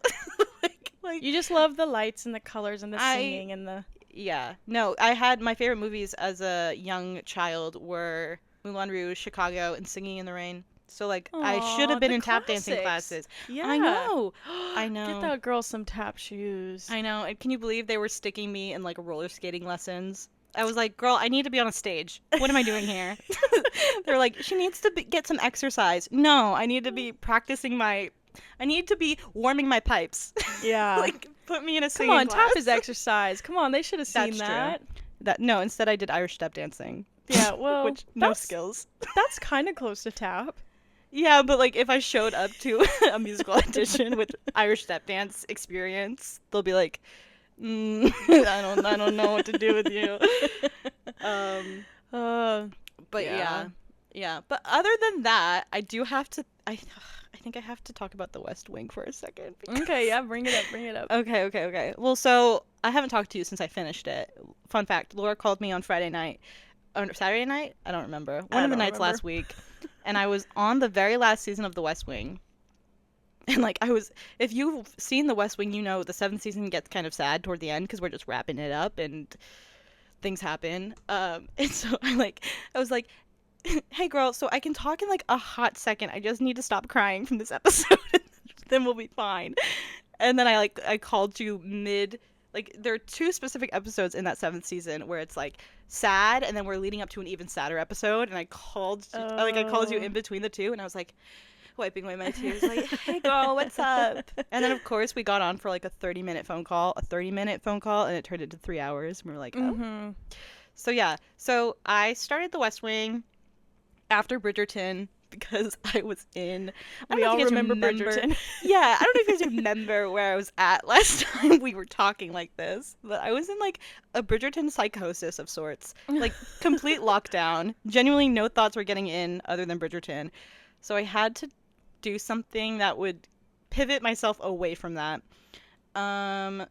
like you just love the lights and the colors and the singing and the. Yeah, no. I had my favorite movies as a young child were Moulin Rouge, Chicago, and Singing in the Rain. So, like, I should have been in tap dancing classes. Yeah. I know. Get that girl some tap shoes. I know. And can you believe they were sticking me in, like, roller skating lessons? I was like, girl, I need to be on a stage. What am I doing here? They're like, she needs to get some exercise. No, I need to be I need to be warming my pipes. Yeah. Like, put me in a singing class. Come on, tap is exercise. Come on, they should have seen that. True. No, instead I did Irish step dancing. Yeah, well, no skills. That's kind of close to tap. Yeah, but like if I showed up to a musical audition with Irish step dance experience, they'll be like, I don't know what to do with you. But yeah. But other than that, I do have to. I think I have to talk about The West Wing for a second. Okay, yeah, bring it up. Okay. Well, so I haven't talked to you since I finished it. Fun fact: Laura called me on Friday night, or Saturday night. I don't remember. One of the nights last week. And I was on the very last season of The West Wing. And, like, if you've seen The West Wing, you know the 7th season gets kind of sad toward the end because we're just wrapping it up and things happen. And so I was like, hey, girl, so I can talk in, like, a hot second. I just need to stop crying from this episode. Then we'll be fine. And then I called you like, there are 2 specific episodes in that 7th season where it's, like, sad, and then we're leading up to an even sadder episode, and I called you in between the 2, and I was, like, wiping away my tears, like, hey, girl, what's up? And then, of course, we got on for, like, a 30-minute phone call, and it turned into 3 hours, and we were like, oh. So yeah, so I started The West Wing after Bridgerton because I was in. I don't We know if all you guys remember remember. Bridgerton. Yeah, I don't know if you guys remember where I was at last time we were talking like this, but I was in like a Bridgerton psychosis of sorts, like complete lockdown. Genuinely, no thoughts were getting in other than Bridgerton. So I had to do something that would pivot myself away from that. Um,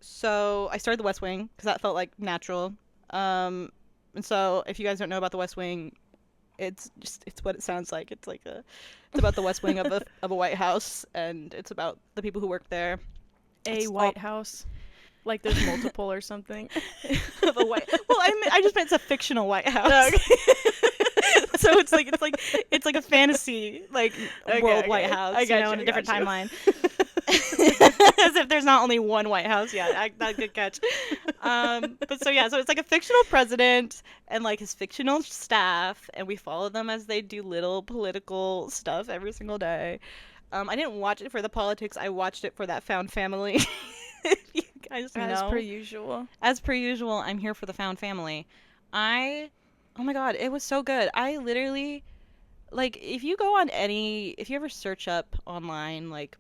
so I started The West Wing because that felt like natural. And so if you guys don't know about The West Wing, it's what it sounds like. It's about the West Wing of a White House, and it's about the people who work there. A It's all White House. Like there's multiple or something. of a white. Well, I just meant it's a fictional White House. Okay. So it's like a fantasy like world White House, I got you, in a I different got you. timeline. As if there's not only one White House. Yeah, that good catch. But so yeah, so it's like a fictional president and like his fictional staff, and we follow them as they do little political stuff every single day. I didn't watch it for the politics. I watched it for that found family. You guys As per know. usual. As per usual, I'm here for the found family. Oh my god, it was so good. I literally, like, if you ever search up online, like,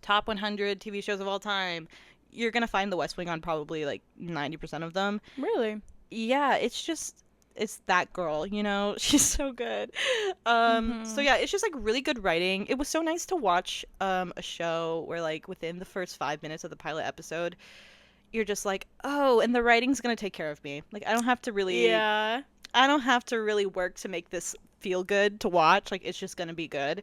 top 100 TV shows of all time, you're gonna find The West Wing on probably, like, 90% of them. Really? Yeah, it's that girl, She's so good. So Mm-hmm. yeah, it's just like really good writing. It was so nice to watch a show where like within the first 5 minutes of the pilot episode, you're just like, oh, and the writing's gonna take care of me. Like Yeah. I don't have to really work to make this feel good to watch. Like it's just gonna be good.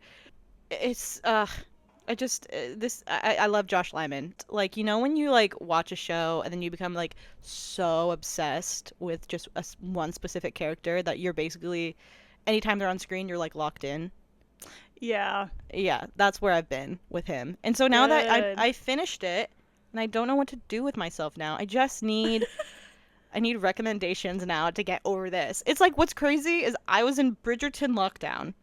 It's I just this I love Josh Lyman. Like when you like watch a show and then you become like so obsessed with just one specific character that you're basically anytime they're on screen you're like locked in. Yeah. Yeah, that's where I've been with him. And so now that Good. I finished it and I don't know what to do with myself now. I need recommendations now to get over this. It's like what's crazy is I was in Bridgerton lockdown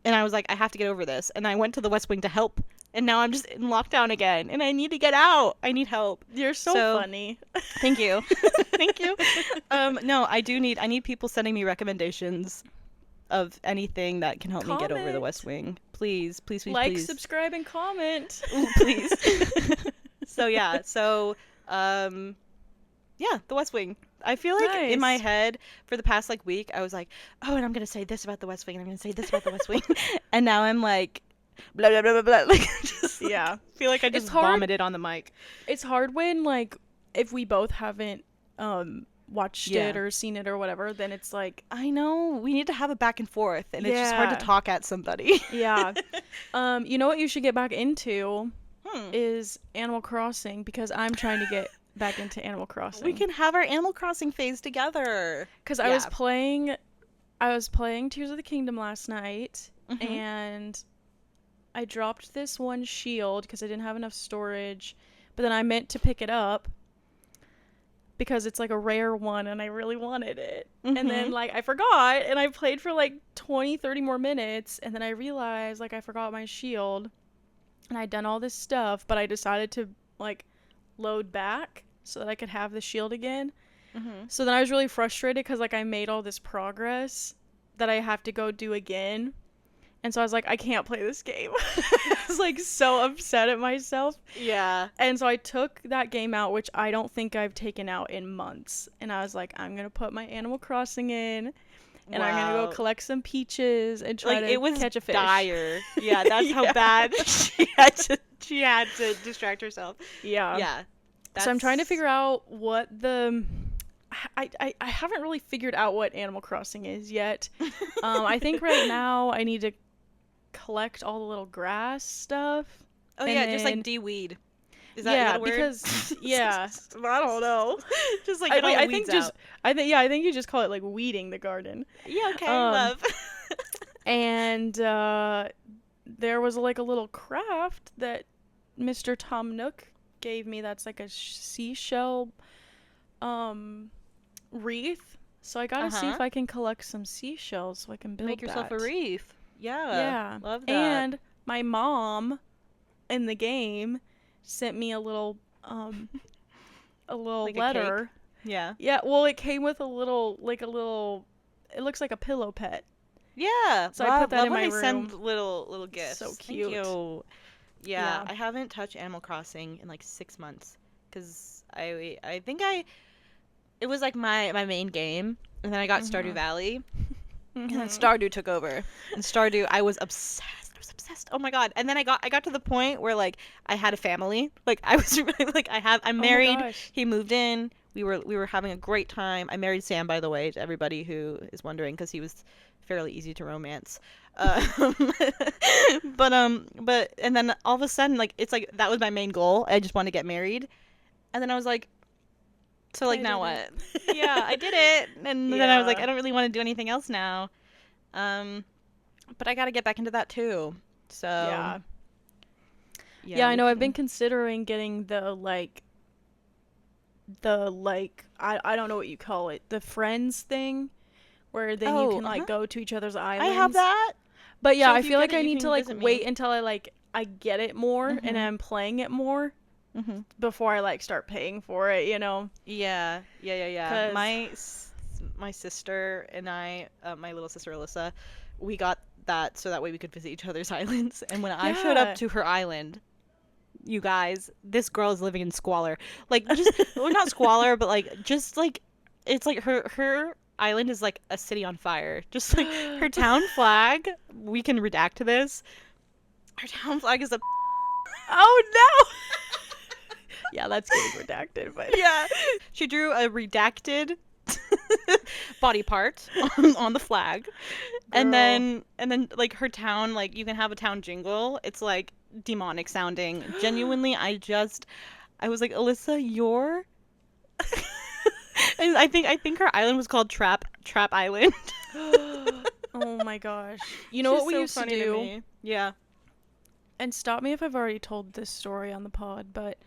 and I was like, I have to get over this. And I went to the West Wing to help. And now I'm just in lockdown again. And I need to get out. I need help. You're so So funny. thank you. Thank you. No, I need people sending me recommendations of anything that can help me get over the Comment. West Wing. Please, please, please, Like, please. subscribe, and comment. Ooh, please. So yeah, um yeah, the West Wing. I feel like in my Nice. head for the past like week I was like, "Oh, and I'm going to say this about the West Wing and I'm going to say this about the West Wing." And now I'm like blah blah blah blah blah like just Yeah. feel like I It's just hard. vomited on the mic. It's hard when, like, if we both haven't watched Yeah. it or seen it or whatever, then it's like, I know. We need to have a back and forth and it's just hard to yeah. talk at somebody. Yeah. You know what you should get back into Hmm. is Animal Crossing because I'm trying to get back into Animal We Crossing. can have our Animal Crossing phase together. Because Yeah. I was playing Tears of the Kingdom last night, Mhm. and I dropped this one shield because I didn't have enough storage, but then I meant to pick it up because it's like a rare one and I really wanted it. And then Mhm. like I forgot and I played for like 20, 30 more minutes and then I realized like I forgot my shield and I'd done all this stuff, but I decided to like load back so that I could have the shield again. Mhm. So then I was really frustrated because like I made all this progress that I have to go do again. And so I was like, I can't play this game. I was like so upset at myself. Yeah. And so I took that game out, which I don't think I've taken out in months. And I was like, I'm going to put my Animal Crossing in and I'm going to go Wow. collect some peaches and try Like to it was catch a fish. dire. Yeah, that's how Yeah. bad she had to distract herself. Yeah. Yeah. So I'm trying to That's figure out what the I haven't really figured out what Animal Crossing is yet. I think right now I need to collect all the little grass stuff. Oh and yeah, just then- like de-weed. Is that yeah, a word? because yeah, I don't know. Just like get all the I weeds think just out. I think you just call it like weeding the garden. Yeah, okay, um, love. And there was like a little craft that Mr. Tom Nook gave me that's like a seashell wreath. So I gotta see Uh-huh. if I can collect some seashells so I can build Make yourself a that. reef. Yeah. Yeah. Love that. And my mom in the game sent me a little Like a letter. Yeah. Yeah, well, it came with a little, it looks like a pillow pet. Yeah. So I put that love in when my they send room. little So gifts. Thank cute. you. Yeah, Yeah. I haven't touched Animal Crossing in like 6 months because I think it was like my main game, and then I got Stardew Mhm. Valley, and then Mhm. Stardew took over. And Stardew, I was obsessed. I was obsessed. Oh my god! And then I got to the point where like I had a family. Like I was like I'm Oh my married. gosh. He moved in. We were having a great time. I married Sam, by the way, to everybody who is wondering, because he was fairly easy to romance. Um, but and then all of a sudden, like it's like that was my main goal. I just wanted to get married, and then I was like, so like I now did what? it. Yeah, I did it, and then I was like, Yeah. I don't really want to do anything else now. Um, but I got to get back into that too. So Yeah. yeah, Yeah, I we know. I've been can. considering getting I don't know what you call it, the friends thing, where then you Oh, can like uh-huh. go to each other's I have islands. that. But yeah, So I if you feel get like it, I you need to can like visit me. wait until I get it more and Mhm. I'm playing it more Mhm. before I like start paying for it, you know? Yeah. Yeah. Yeah. Yeah. Cuz My sister and I, my little sister Alyssa, we got that so that way we could visit each other's islands. And when I showed up yeah. to her island, you guys, this girl is living in squalor. Like just well, not squalor, but like just like it's like her island is like a city on fire. Just like her town flag, we can redact this. Her town flag is a Oh no. Yeah, that's getting redacted, but yeah. She drew a redacted body part on the flag, girl. and then like her town, like you can have a town jingle. It's like demonic sounding. Genuinely, I was like, Alyssa, you're. And I think her island was called Trap Island. Oh my gosh. You know what She's we so used to funny to do? me. Yeah. And stop me if I've already told this story on the pod, but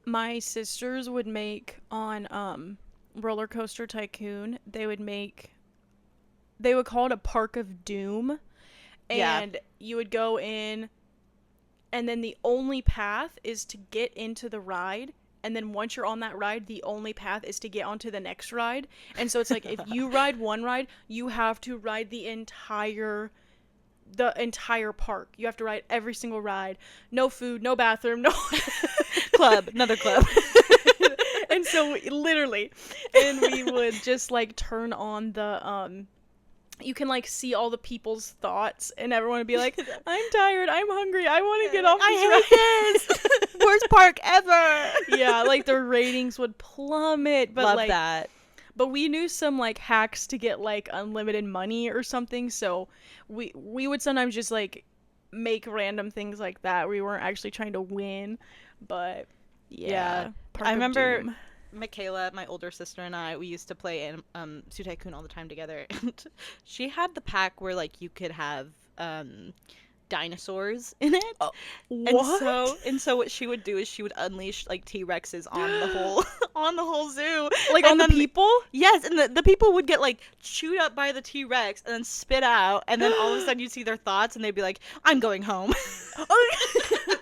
my sisters would make on Roller Coaster Tycoon, they would call it a Park of Doom, Yeah. and you would go in, and then the only path is to get into the ride, and then once you're on that ride, the only path is to get onto the next ride. And so it's like if you ride one ride, you have to ride the entire park. You have to ride every single ride. No food, no bathroom, no Club, another club. and so literally, and we would just like turn on the you can like see all the people's thoughts, and everyone would be like, I'm tired, I'm hungry, I want to get off I this hate this. Worst park ever. ride. Yeah, like their ratings would plummet, but Love like that. but we knew some like hacks to get like unlimited money or something, so we would sometimes just like make random things like that. We weren't actually trying to win, but Yeah. yeah, I Park of remember Doom. Michaela, my older sister, and I, we used to play in Su Tycoon all the time together. And she had the pack where like you could have dinosaurs in it. Oh, And what? so what she would do is she would unleash like T-Rexes on the whole on the whole zoo. Like And on the then people? yes, and the people would get like chewed up by the T-Rex and then spit out, and then all of a sudden you'd see their thoughts and they'd be like, I'm going home.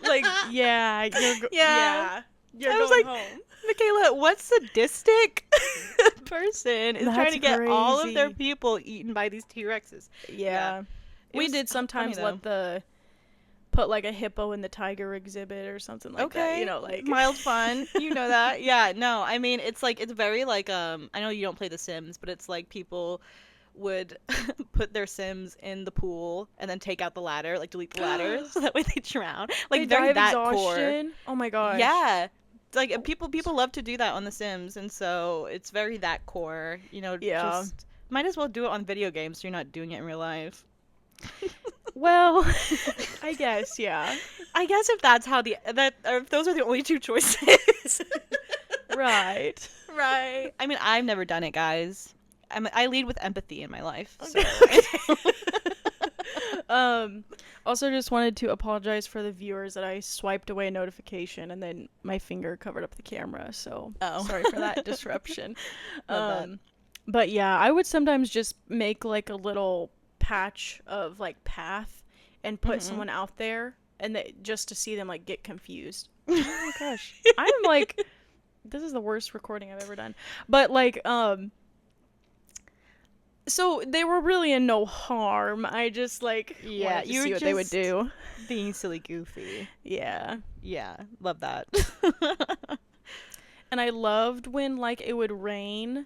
Like, yeah, Yeah. you're I was going like, home. Michaela, what sadistic person is trying That's to get all of their crazy. people eaten by these T-Rexes? Yeah. It We was did funny sometimes though. put like a hippo in the tiger exhibit or something like that, Okay, like mild fun. You know that. Yeah, no, I mean, it's like, it's very like, I know you don't play The Sims, but it's like people would put their Sims in the pool and then take out the ladder, like delete the ladder, so that way they drown. they Like, die very of that core. exhaustion. Oh my gosh. Yeah. Like, people love to do that on The Sims, and so it's very that core. Yeah. Just might as well do it on video games so you're not doing it in real life. Well, I guess, yeah. I guess if that's how or if those are the only two choices. Right. Right. I mean, I've never done it, guys. I lead with empathy in my life. So. Okay. Also just wanted to apologize for the viewers that I swiped away a notification and then my finger covered up the camera, so Oh. sorry for that disruption. Love that. But yeah, I would sometimes just make like a little patch of like path and put someone out there, and just to see them like get confused. Oh my gosh. I'm like this is the worst recording I've ever done. But like, so they were really in no harm. I just like wanted to see what they would do. Being silly goofy. Yeah. Yeah, love that. And I loved when like it would rain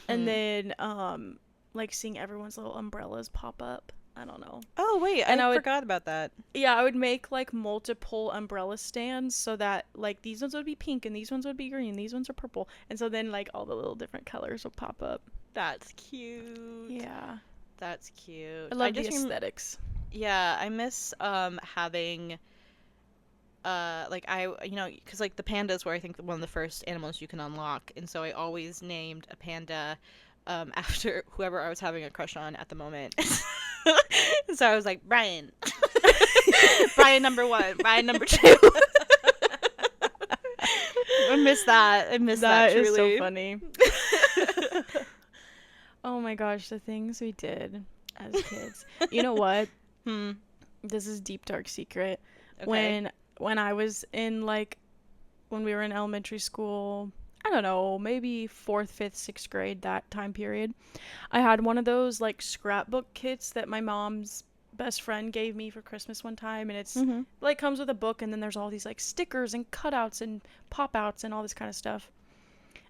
and then like seeing everyone's little umbrellas pop up. I don't know. Oh wait, I forgot about that. Yeah, I would make like multiple umbrella stands so that like these ones would be pink and these ones would be green, these ones are purple, and so then like all the little different colors would pop up. That's cute. Yeah, that's cute. I love the aesthetics. Yeah, I miss having like because like the pandas were I think one of the first animals you can unlock, and so I always named a panda after whoever I was having a crush on at the moment. So I was like, Brian. Brian number 1, Brian number 2. I miss that. I miss that truly. That is so funny. Oh my gosh, the things we did as kids. You know what? This is deep dark secret. Okay. When I was in like when we were in elementary school, I don't know, maybe 4th, 5th, 6th grade, that time period, I had one of those like scrapbook kits that my mom's best friend gave me for Christmas one time, and it's like comes with a book, and then there's all these like stickers and cutouts and pop-outs and all this kind of stuff.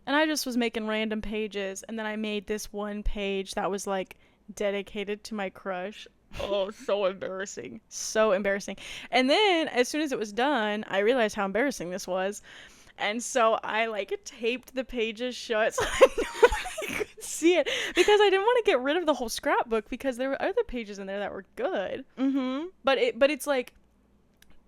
And I just was making random pages, and then I made this one page that was like dedicated to my crush. Oh, so embarrassing. So embarrassing. And then as soon as it was done, I realized how embarrassing this was. And so I like taped the pages shut so nobody could see it, because I didn't want to get rid of the whole scrapbook, because there were other pages in there that were good. But it's like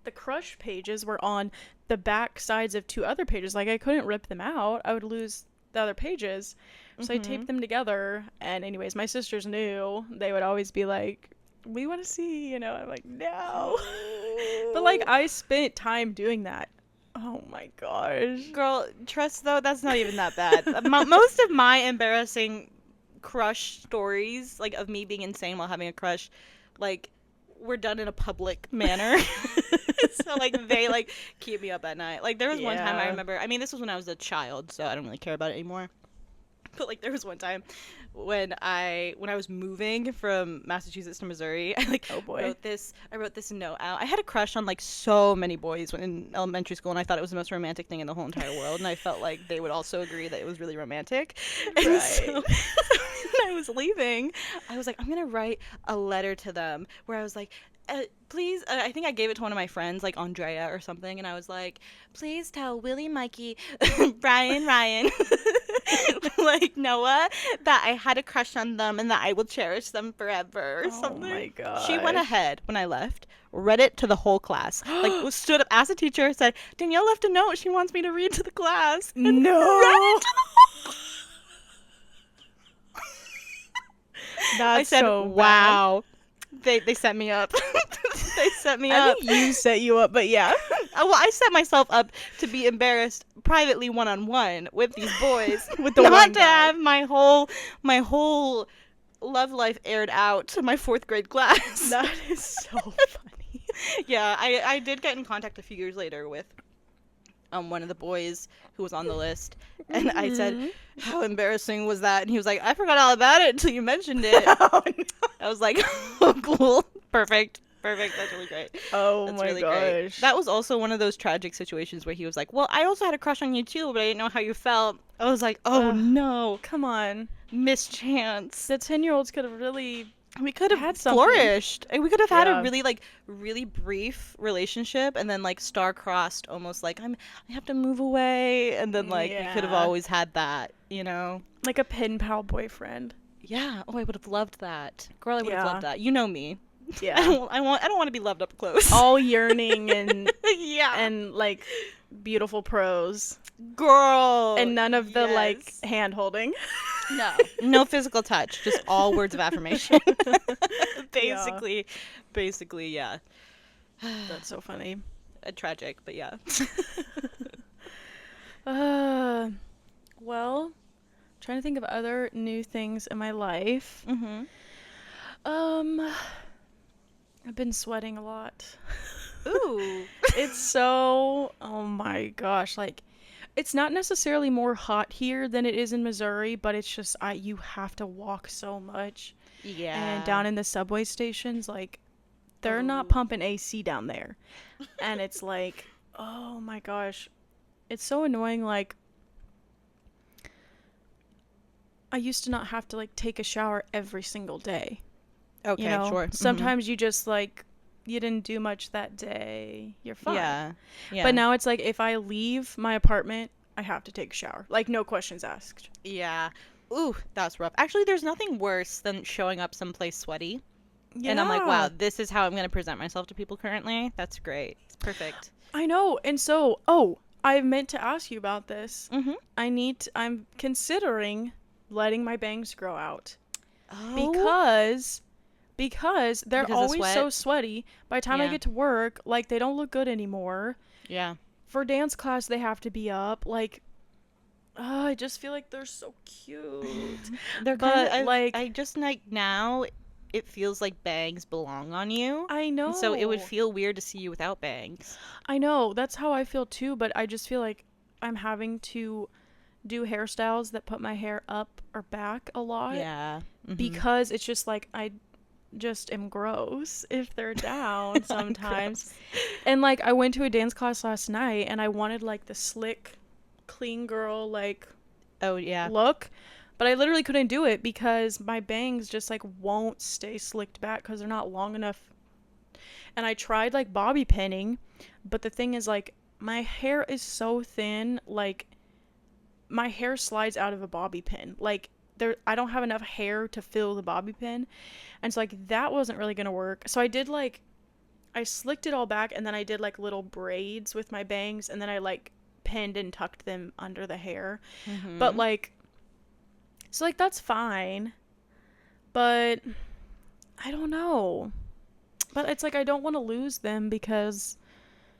the crush pages were on the back sides of 2 other pages. Like I couldn't rip them out. I would lose the other pages. So I taped them together. And anyways, my sisters knew. They would always be like, we want to see, you know. I'm like, no. But like I spent time doing that. Oh my gosh. Girl, trust though, that's not even that bad. Most of my embarrassing crush stories, like of me being insane while having a crush, like were done in a public manner. So like they like keep me up at night. Like there was one time I remember, I mean this was when I was a child, so I don't really care about it anymore. But like there was one time when I was moving from Massachusetts to Missouri, I wrote this note out. I had a crush on like so many boys when in elementary school, and I thought it was the most romantic thing in the whole entire world, and I felt like they would also agree that it was really romantic. And so when I was leaving, I was like, I'm gonna write a letter to them where I was like, please, I think I gave it to one of my friends, like Andrea or something, and I was like, please tell Willie, Mikey, Brian, Ryan, like Noah, that I had a crush on them and that I will cherish them forever or something. Oh my god. She went ahead when I left, read it to the whole class. Like stood up, asked the teacher, said, Danielle left a note. She wants me to read to the class. And no. Read it to the whole That's I said, so wow. They set me up. They set me up. I think you set you up, but yeah. Well, I set myself up to be embarrassed privately one-on-one with these boys. With the not one to guy. have my whole love life aired out to my 4th grade class. That is so funny. Yeah, I did get in contact a few years later with one of the boys who was on the list, and I said, how embarrassing was that? And he was like, I forgot all about it until you mentioned it. Oh, no. I was like, oh, cool. Perfect. That's really great. Oh, that's my really gosh. Great. That was also one of those tragic situations where he was like, well, I also had a crush on you too, but I didn't know how you felt. I was like, oh, no. Come on. Mischance. The 10-year-olds could have really... We could have flourished. We could have had a really brief relationship, and then like star-crossed, almost like I have to move away, and then like we could have always had that, you know, like a pen pal boyfriend. Yeah. Oh, I would have loved that, girl. I would have loved that. You know me. Yeah. I don't want to be loved up close. All yearning and yeah, and like beautiful prose, girl, and none of the like hand holding. No physical touch, just all words of affirmation. Basically, yeah. That's so funny. Tragic, but yeah. Well, trying to think of other new things in my life. I've been sweating a lot. Ooh. It's so, oh my gosh, like, It's not necessarily more hot here than it is in Missouri, but it's just you have to walk so much. And Yeah. down in the subway stations, like they're not Oh. pumping AC down there. And it's like, oh my gosh. It's so annoying. Like, I used to not have to like take a shower every single day. You Okay, know, sure. sometimes you just like, you didn't do much that day, you're fine. Yeah. But Yeah. now it's like, if I leave my apartment, I have to take a shower. Like, no questions asked. Yeah. Ooh, that's rough. Actually, there's nothing worse than showing up someplace sweaty. And I'm like, wow, Yeah, this is how I'm going to present myself to people currently. That's great. It's perfect. I know. And so, I meant to ask you about this. Mm-hmm. I'm considering letting my bangs grow out Oh, because they're because of always so sweat? sweaty. By the time I Yeah. get to work, like they don't look good anymore. Yeah. For dance class, they have to be up. Like, I just feel like they're so cute. They're kind But of, like, I just like now it feels like bangs belong on you. I And so it would know. feel weird to see you without bangs. I know. That's how I feel too, but I just feel like I'm having to do hairstyles that put my hair up or back a lot Yeah. Mm-hmm. because it's just like I just am gross if they're down I'm sometimes. gross. And like I went to a dance class last night and I wanted like the slick, clean girl like Oh, yeah. look, but I literally couldn't do it because my bangs just like won't stay slicked back because they're not long enough. And I tried like bobby pinning, but the thing is like my hair is so thin, like my hair slides out of a bobby pin. Like there I don't have enough hair to fill the bobby pin. And so like that wasn't really going to work. So I did like I slicked it all back and then I did like little braids with my bangs and then I like pinned and tucked them under the hair. But Mm-hmm. like so like that's fine, but I don't know. But it's like I don't want to lose them because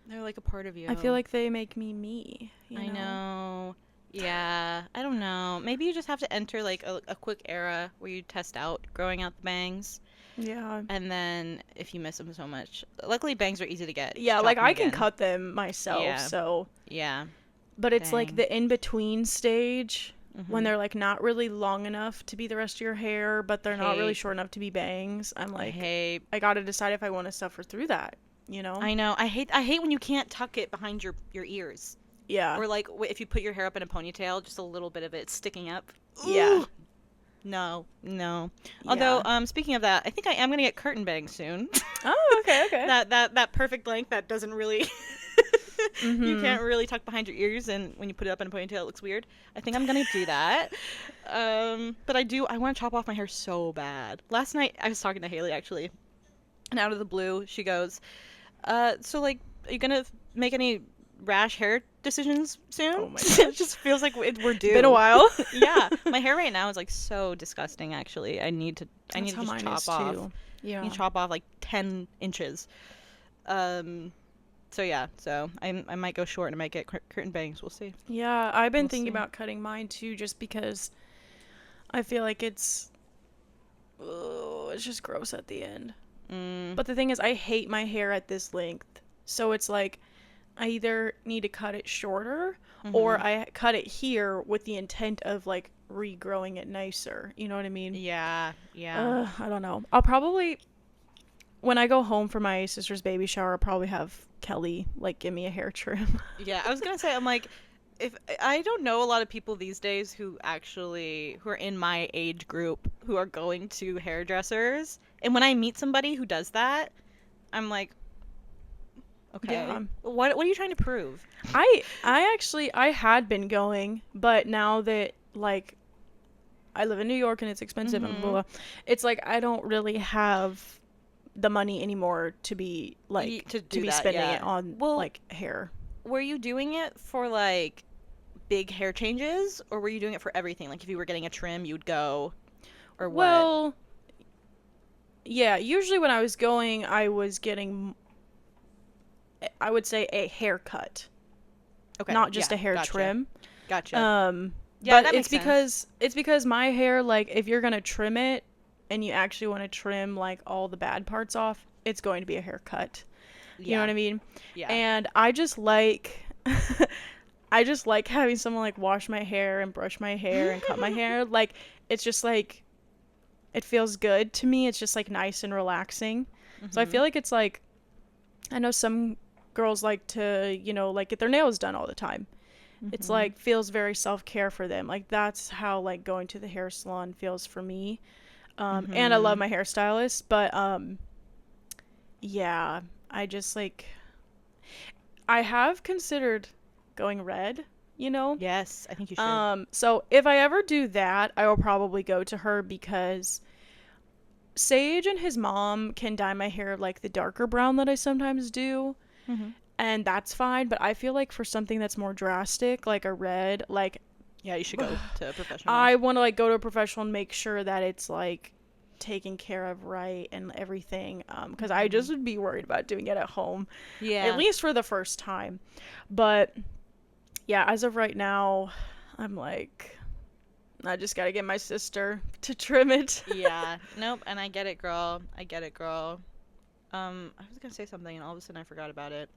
They're like a part of I feel you. like they make me me, you I know? know. Yeah, I don't know. Maybe you just have to enter like a quick era where you test out growing out the bangs, Yeah. and then if you miss them so much, luckily bangs are easy to get. Just Yeah, chop like them I can again. cut them myself, Yeah, so yeah. but it's like Dang. the in between stage when Mhm. they're like not really long enough to be the rest of your hair, but they're not really Hate. short enough to be bangs. I'm I like hate. I got to decide if I want to suffer through that, you know? I know. I hate. I hate when you can't tuck it behind your ears, Yeah. or like if you put your hair up in a ponytail, just a little bit of it sticking up. Yeah. Ooh. No, no. Although, Yeah. speaking of that, I think I am gonna get curtain bangs soon. Oh, okay, okay. That perfect length that doesn't really you Mhm. can't really tuck behind your ears, and when you put it up in a ponytail it looks weird. I think I'm gonna do that. But I want to chop off my hair so bad. Last night I was talking to Haley actually, and out of the blue she goes, so like, are you gonna make any rash hair decisions soon? Oh my It gosh. just feels like we're Been a due. while. Yeah, my hair right now is like so disgusting. Actually, I need That's to how just mine chop is off. too. I need Yeah. to chop off like 10 inches. Um, so yeah, so I might go short and I might get curtain bangs. We'll see. Yeah, I've been We'll thinking see. about cutting mine too just because I feel like it's just gross at the end. Mm, But the thing is I hate my hair at this length. So it's like I either need to cut it shorter or mm-hmm. I cut it here with the intent of like regrowing it nicer. You know what I mean? Yeah, yeah, I don't know. I'll probably when I go home for my sister's baby shower, I'll probably have Kelly like give me a hair trim. yeah. I was gonna say, I'm like, if I don't know a lot of people these days who are in my age group who are going to hairdressers, and when I meet somebody who does that, I'm like, okay, Yeah. what are you trying to prove? I actually I had been going, but now that like I live in New York and it's expensive and blah, Mm-hmm. blah, blah, it's like I don't really have the money anymore to be like To to do be that, spending yeah. it on Well, like hair. were you doing it for like big hair changes, or were you doing it for everything? Like if you were getting a trim, you'd go, or what? Well, yeah, usually when I was going, I was getting I would say a haircut, Okay, not yeah, just a hair gotcha, trim. gotcha. Um Yeah, but that it's makes sense. because my hair like if you're going to trim it and you actually want to trim like all the bad parts off, it's going to be a haircut. You know Yeah, what I mean? yeah. And I just like I just like having someone like wash my hair and brush my hair and cut my hair. Like, it's just like, it feels good to me. It's just like nice and relaxing. So I feel like it's like, I know some girls like to, you know, like get their nails done all the time. It's like feels very self-care for them. Like that's how like going to the hair salon feels for me. And I love my hairstylist, but yeah, I just like I have considered going red, you know? Yes, I think you should. So if I ever do that, I will probably go to her because Sage and his mom can dye my hair like the darker brown that I sometimes do. And that's fine, but I feel like for something that's more drastic, like a red, like Yeah, you should go to a professional. I want to like go to a professional and make sure that it's like taken care of right and everything, because I just would be worried about doing it at home, at least for the first time. But yeah, as of right now, I'm like, I just gotta get my sister to trim it. Yeah, nope, and I get it, girl. I get it, girl. I was gonna say something and all of a sudden I forgot about it.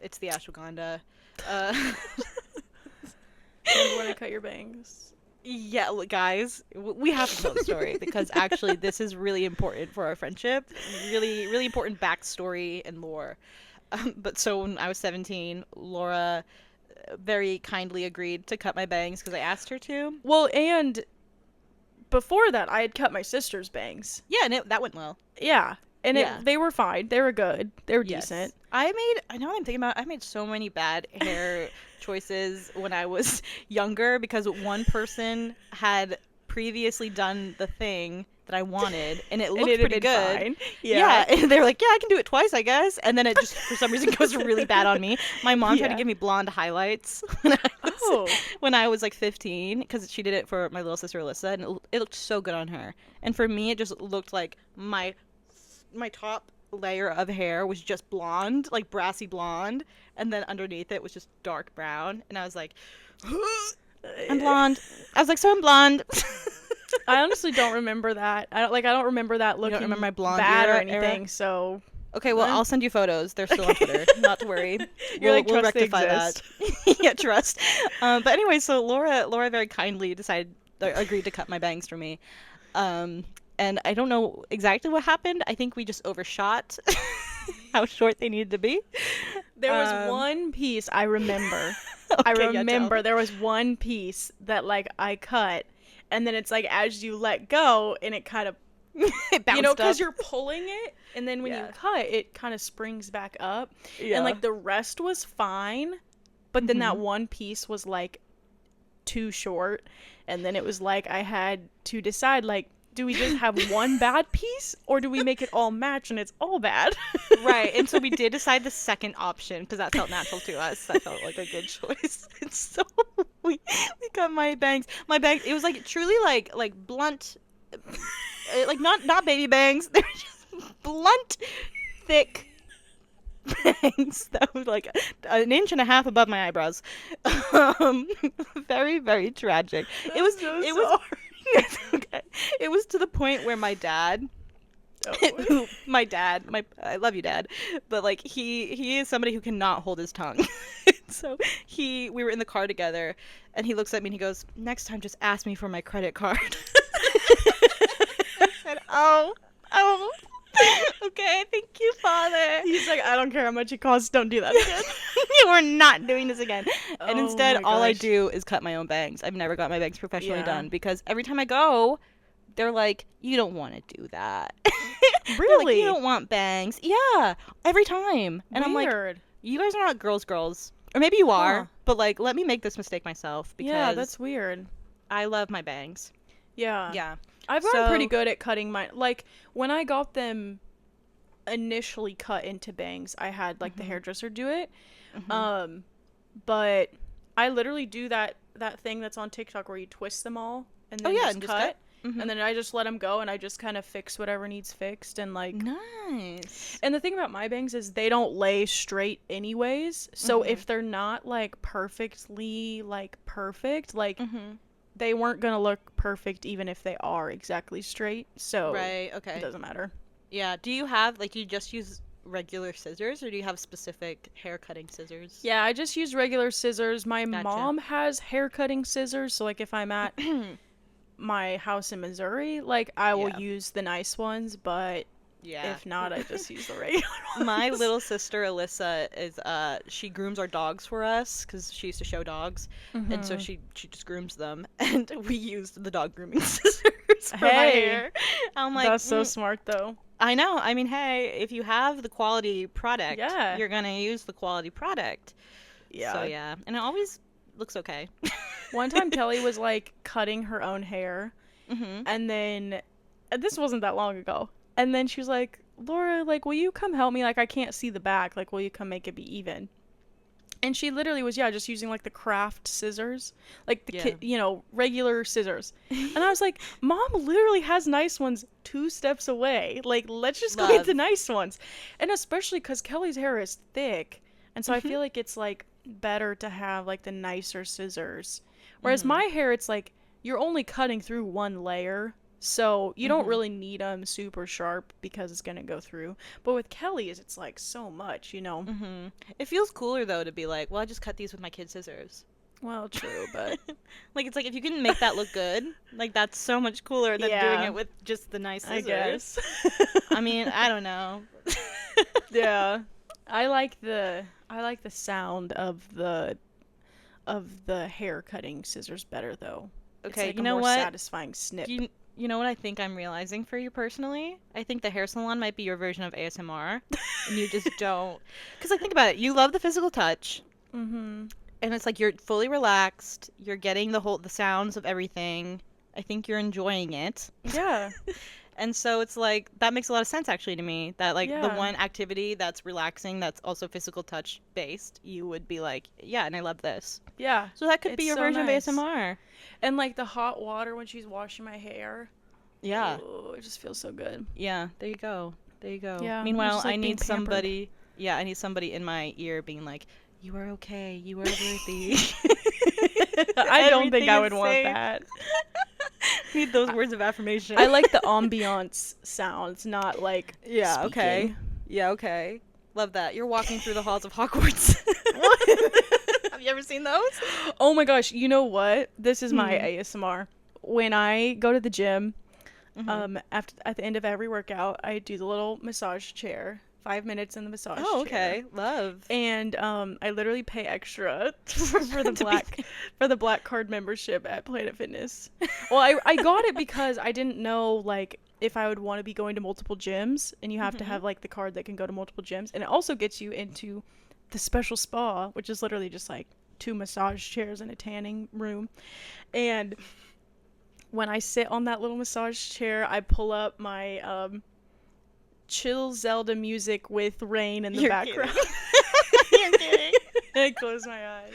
It's the ashwagandha. You want to cut your bangs? Yeah, look, guys, we have to tell the story because actually this is really important for our friendship. Really, really important backstory and lore. But so when I was 17, Laura very kindly agreed to cut my bangs because I asked her to. Well, and before that, I had cut my sister's bangs. Yeah, and that went well. Yeah. And Yeah. they were fine. They were good. They were decent. I know what I'm thinking about. I made so many bad hair choices when I was younger because one person had previously done the thing that I wanted and it looked pretty good. Fine. Yeah. And they were like, yeah, I can do it twice, I guess. And then it just, for some reason, goes really bad on me. My mom tried to give me blonde highlights when I was like 15 because she did it for my little sister Alyssa and it looked so good on her. And for me, it just looked like my top layer of hair was just blonde, like brassy blonde, and then underneath it was just dark brown. And I was like, I'm blonde. I was like, so I'm blonde. I honestly don't remember that. I don't remember that looking remember my blonde bad or anything. Era? So okay, well, I'll send you photos. They're still on Twitter. Not to worry. We'll rectify that. Yeah, trust. But anyway, so Laura very kindly agreed to cut my bangs for me. And I don't know exactly what happened. I think we just overshot how short they needed to be. There was one piece I remember. I remember there was one piece that like I cut, and then it's like as you let go, and it kind of, it bounced up. because you're pulling it, and then when you cut, it kind of springs back up. Yeah. And like the rest was fine, but then that one piece was like too short, and then it was like I had to decide like, do we just have one bad piece or do we make it all match and it's all bad? Right. And so we did decide the second option because that felt natural to us. That felt like a good choice. And so we got my bangs. It was like truly like blunt, like not baby bangs. They were just blunt, thick bangs that was like an inch and a half above my eyebrows. Very, very tragic. It was okay. It was to the point where my dad, I love you, Dad, but like he is somebody who cannot hold his tongue. So we were in the car together, and he looks at me and he goes, "Next time, just ask me for my credit card." I said, "Oh, okay, thank you, Father." He's like, "I don't care how much it costs. Don't do that again." We're not doing this again. And instead, all I do is cut my own bangs. I've never got my bangs professionally done because every time I go, they're like, "You don't want to do that." Really? Like, you don't want bangs. Yeah, every time. And I'm like, you guys are not girls. Or maybe you are, but like, let me make this mistake myself because that's weird. I love my bangs. Yeah. Yeah. I've gotten pretty good at cutting my, like, when I got them initially cut into bangs, I had like the hairdresser do it. But I literally do that thing that's on TikTok where you twist them all and then just cut. And then I just let them go and I just kind of fix whatever needs fixed and like nice. And the thing about my bangs is they don't lay straight anyways. So if they're not like perfectly like perfect, like they weren't gonna look perfect even if they are exactly straight. So right, okay, it doesn't matter. Yeah. Do you have do you just use regular scissors, or do you have specific hair cutting scissors? Yeah, I just use regular scissors. My Gotcha. mom has hair cutting scissors, so like if I'm at my house in Missouri, like I will Yeah. use the nice ones, but Yeah. if not, I just use the regular ones. My little sister Alyssa is she grooms our dogs for us because she used to show dogs, and so she just grooms them, and we used the dog grooming scissors for my Hey, hair. I'm like, that's so smart though. I know. I mean, hey, if you have the quality product, Yeah. you're gonna use the quality product. Yeah. So yeah, and it always looks okay. One time Kelly was like cutting her own hair, Mm-hmm. and then this wasn't that long ago. And then she was like, "Laura, like, will you come help me? Like, I can't see the back. Like, will you come make it be even?" And she literally was, yeah, just using like the craft scissors, like the regular scissors. And I was like, Mom literally has nice ones 2 steps away. Like, let's just go get the nice ones. And especially because Kelly's hair is thick, and so I feel like it's like better to have like the nicer scissors. Whereas my hair, it's like you're only cutting through one layer. So you don't really need them super sharp because it's going to go through. But with Kelly's, it's like so much, you know. It feels cooler though to be like, well, I just cut these with my kid scissors. Well, true, but like it's like if you can make that look good, like that's so much cooler than doing it with just the nice scissors. I guess. I mean, I don't know. Yeah. I like the sound of the hair cutting scissors better though. Okay, it's like you a know more what? satisfying snip. You know what I think I'm realizing for you personally? I think the hair salon might be your version of ASMR, and you just don't. Because like think about it, you love the physical touch, and it's like you're fully relaxed. You're getting the sounds of everything. I think you're enjoying it. Yeah. And so it's like that makes a lot of sense actually to me. That like the Yeah. one activity that's relaxing, that's also physical touch based, you would be like, yeah, and I love this. Yeah. So that could be It's your so version nice. of ASMR. And like the hot water when she's washing my hair. Yeah. Oh, it just feels so good. Yeah, there you go. There you go. Yeah, Meanwhile, just, like, I being need pampered. somebody. Yeah, I need somebody in my ear being like, "You are okay. You are worthy." I don't think Everything I is would want safe. that. Need those words of affirmation. I like the ambiance sounds, not like Yeah. Okay. speaking. Yeah. Okay. Love that. You're walking through the halls of Hogwarts. Have you ever seen those? Oh my gosh, you know what? This is my ASMR. When I go to the gym, at the end of every workout, I do the little massage chair. 5 minutes in the massage chair. Oh, okay. Love. And I literally pay extra for the black card membership at Planet Fitness. Well, I got it because I didn't know like if I would want to be going to multiple gyms, and you have to have like the card that can go to multiple gyms, and it also gets you into the special spa, which is literally just like 2 massage chairs and a tanning room. And when I sit on that little massage chair, I pull up my chill Zelda music with rain in the You're background. You're kidding. I close my eyes.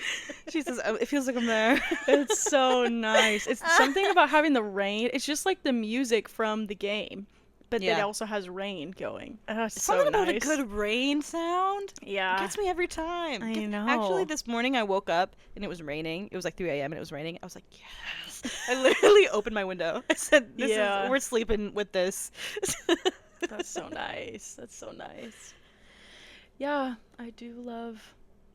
She says, "Oh, it feels like I'm there." It's so nice. It's something about having the rain. It's just like the music from the game, but it also has rain going. It's so Something about a nice. good rain sound. Yeah. Gets me every time. I know. Actually, this morning I woke up and it was raining. It was like 3 a.m. and it was raining. I was like, yes. I literally opened my window. I said, we're sleeping with this. That's so nice. That's so nice. Yeah, I do love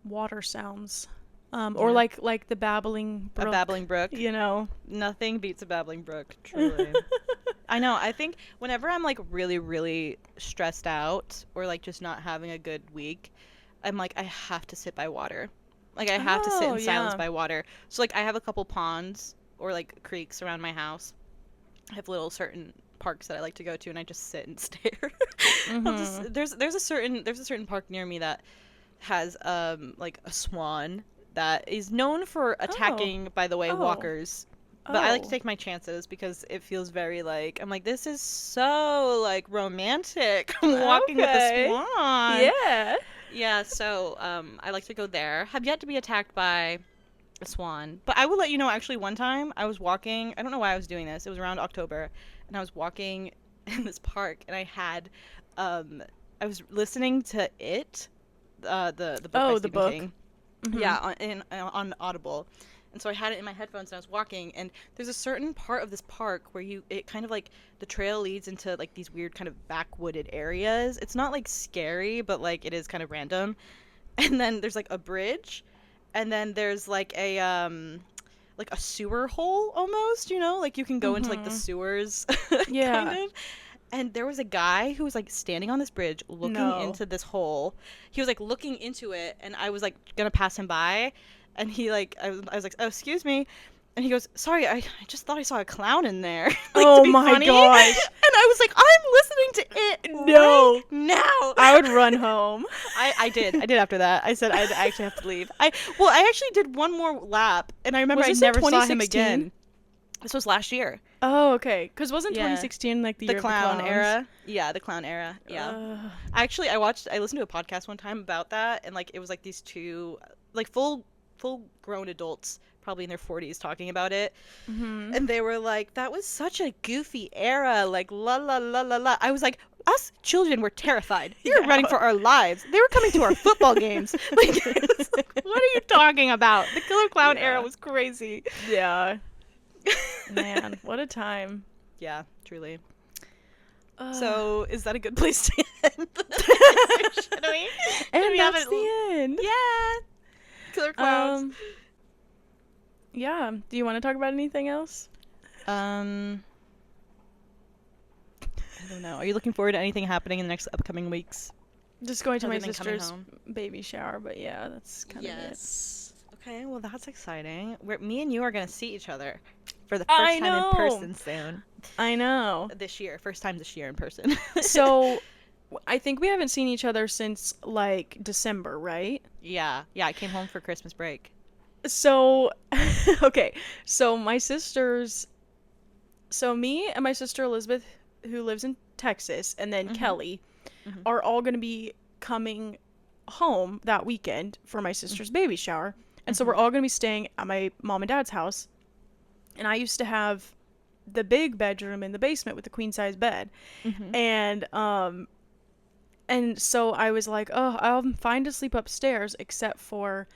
water sounds. Or like the babbling brook. A babbling brook. You know. Nothing beats a babbling brook, truly. I know. I think whenever I'm like really, really stressed out or like just not having a good week, I'm like, I have to sit by water. Like I have to sit in silence by water. So like I have a couple ponds or like creeks around my house. I have little certain parks that I like to go to, and I just sit and stare. There's a certain park near me that has like a swan that is known for attacking, by the way, walkers. But I like to take my chances because it feels very like, I'm like, this is so like romantic. I'm walking with a swan. Yeah. Yeah, so I like to go there. Have yet to be attacked by a swan. But I will let you know, actually, one time I was walking. I don't know why I was doing this. It was around October. And I was walking in this park. And I had, I was listening to It, the book by Stephen King. Yeah, on Audible. And so I had it in my headphones and I was walking, and there's a certain part of this park where it kind of like the trail leads into like these weird kind of backwooded areas. It's not like scary, but like it is kind of random. And then there's like a bridge, and then there's like a sewer hole almost, like you can go into like the sewers Yeah. kind of. And there was a guy who was like standing on this bridge looking into this hole. He was like looking into it, and I was like gonna pass him by, and he like I was like, oh, excuse me. And he goes, sorry, I just thought I saw a clown in there. Like, oh my gosh. And I was like, I'm listening to it No. right now. I would run home. I did after that. I said I'd actually have to leave. I actually did one more lap, and I remember I never saw him again. This was last year. Oh, okay. Because wasn't 2016 like the year clown of the era? Yeah, the clown era. Yeah. Actually, I listened to a podcast one time about that, and like it was like these two like full grown adults, probably in their 40s, talking about it. Mm-hmm. And they were like, that was such a goofy era, like la la la la la. I was like, us children were terrified. We were running for our lives. They were coming to our football games. Like, what are you talking about? The Killer Clown era was crazy. Yeah. Man, what a time. Yeah, truly. So, is that a good place to end? Should we? And that's the end. Yeah. Killer Clowns. Yeah. Do you want to talk about anything else? I don't know. Are you looking forward to anything happening in the next upcoming weeks? Just going to my sister's baby shower, but yeah, that's kind of it. Okay, well, that's exciting. Me and you are going to see each other for the first time in person soon. I know. This year. First time this year in person. So, I think we haven't seen each other since, like, December, right? Yeah. Yeah, I came home for Christmas break. So, okay. So, me and my sister Elizabeth, who lives in Texas, and then Kelly, are all going to be coming home that weekend for my sister's baby shower. And so we're all going to be staying at my mom and dad's house. And I used to have the big bedroom in the basement with the queen size bed. And so I was like, oh, I'm fine to sleep upstairs except for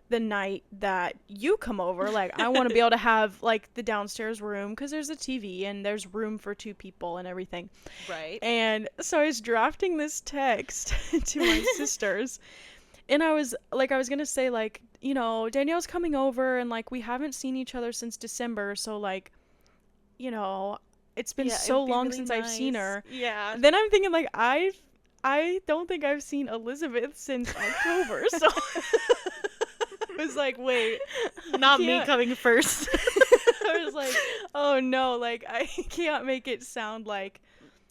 the night that you come over. Like, I want to be able to have like the downstairs room because there's a TV and there's room for 2 people and everything. Right. And so I was drafting this text to my sisters. And I was going to say, like, you know, Danielle's coming over and, like, we haven't seen each other since December. So, like, you know, it's been so long really since I've seen her. Yeah. Then I'm thinking, like, I don't think I've seen Elizabeth since October. So I was like, wait. Not me coming first. I was like, oh, no. Like, I can't make it sound like.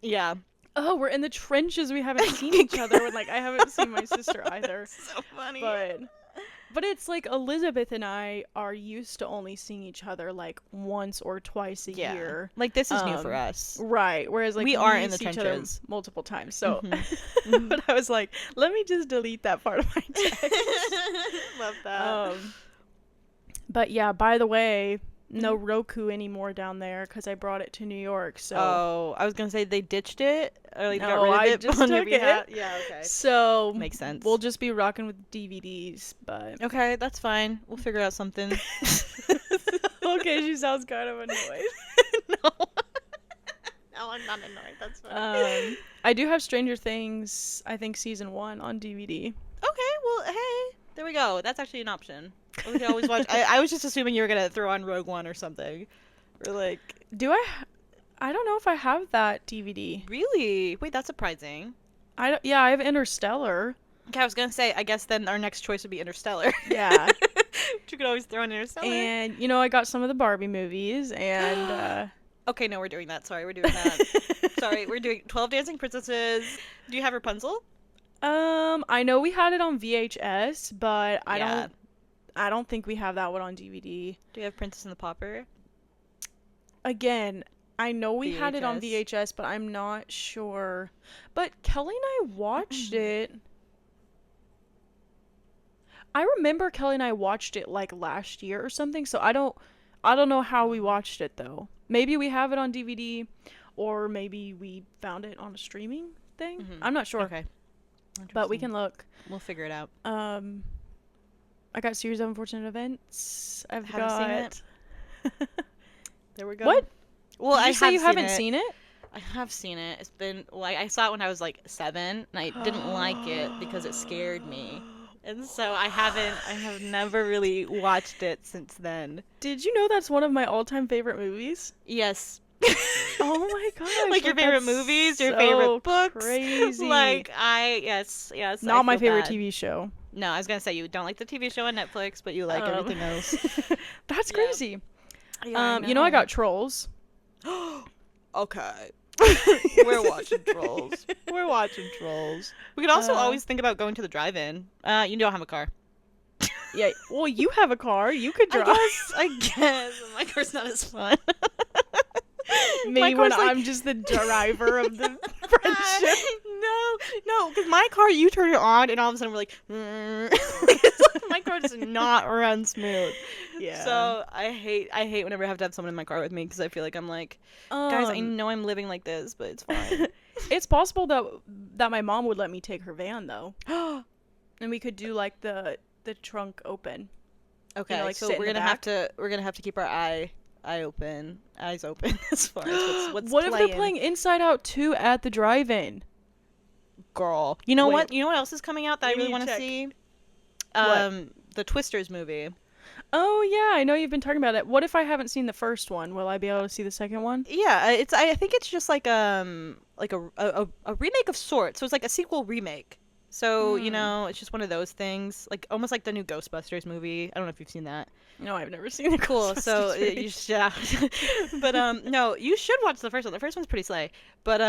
Yeah. Oh, we're in the trenches. We haven't seen each other. When, like, I haven't seen my sister either. So funny. But it's like Elizabeth and I are used to only seeing each other like once or twice a year. Like, this is new for us. Right. Whereas like we are in the see trenches each other multiple times. So but I was like, let me just delete that part of my text. Love that. But yeah, by the way, no Roku anymore down there because I brought it to New York. So I was gonna say they ditched it or like got rid of it. Just took it. Yeah, okay. So makes sense. We'll just be rocking with DVDs, but okay, that's fine. We'll figure out something. Okay, she sounds kind of annoyed. No. No, I'm not annoyed. That's fine. I do have Stranger Things, I think season 1 on DVD. Okay, well, hey, there we go. That's actually an option. We can always watch. I was just assuming you were gonna throw on Rogue One or something, or like. Do I don't know if I have that DVD. Really? Wait, that's surprising. Yeah, I have Interstellar. Okay, I was gonna say. I guess then our next choice would be Interstellar. Yeah. You could always throw in Interstellar. And you know, I got some of the Barbie movies, and. Okay, no, we're doing that. Sorry, we're doing that. Sorry, we're doing 12 Dancing Princesses. Do you have Rapunzel? I know we had it on VHS, but I don't think we have that one on DVD. Do you have Princess and the Pauper? Again, I know we VHS. had it on VHS, but I'm not sure. But Kelly and I watched it. I remember Kelly and I watched it like last year or something, so I don't know how we watched it though. Maybe we have it on DVD, or maybe we found it on a streaming thing. I'm not sure. Okay. But we can look. We'll figure it out. I got Series of Unfortunate Events. I've Haven't seen it. There we go. What? Well, Did you I say have you seen haven't it. seen it? I have seen it. It's been like I saw it when I was like 7, and I didn't like it because it scared me. And so I have never really watched it since then. Did you know that's one of my all-time favorite movies? Yes. Oh my gosh. Like your favorite that's movies, your so favorite books. Crazy. Like yes. Not I my feel favorite bad. TV show. No, I was gonna say you don't like the TV show on Netflix, but you like everything else. That's Yeah. crazy. Yeah, You know I got Trolls. Okay. We're watching Trolls. We're watching Trolls. We could also always think about going to the drive-in. You don't have a car. Yeah. Well, you have a car. You could drive. I guess. My car's not as fun. Maybe when I'm just the driver of the friendship. No, because my car, you turn it on, and all of a sudden we're like, my car does not run smooth. Yeah. So I hate whenever I have to have someone in my car with me, because I feel like I'm like, guys, I know I'm living like this, but it's fine. It's possible that my mom would let me take her van though, and we could do like the trunk open. Okay, you know, like so sit in we're the gonna back. have to keep our eyes open as far as what's What if playing. they're playing Inside Out 2 at the drive-in? Girl, you know Wait. what? You know what else is coming out that I We really need want to to check. see? What? The Twisters movie. Oh yeah, I know you've been talking about it. What if I haven't seen the first one? Will I be able to see the second one? Yeah, I think it's just like a remake of sorts. So it's like a sequel remake. So you know, it's just one of those things, like almost like the new Ghostbusters movie. I don't know if you've seen that. No, I've never seen the Cool. So Ghostbusters movie. you should, yeah. But no, you should watch the first one. The first one's pretty slay. But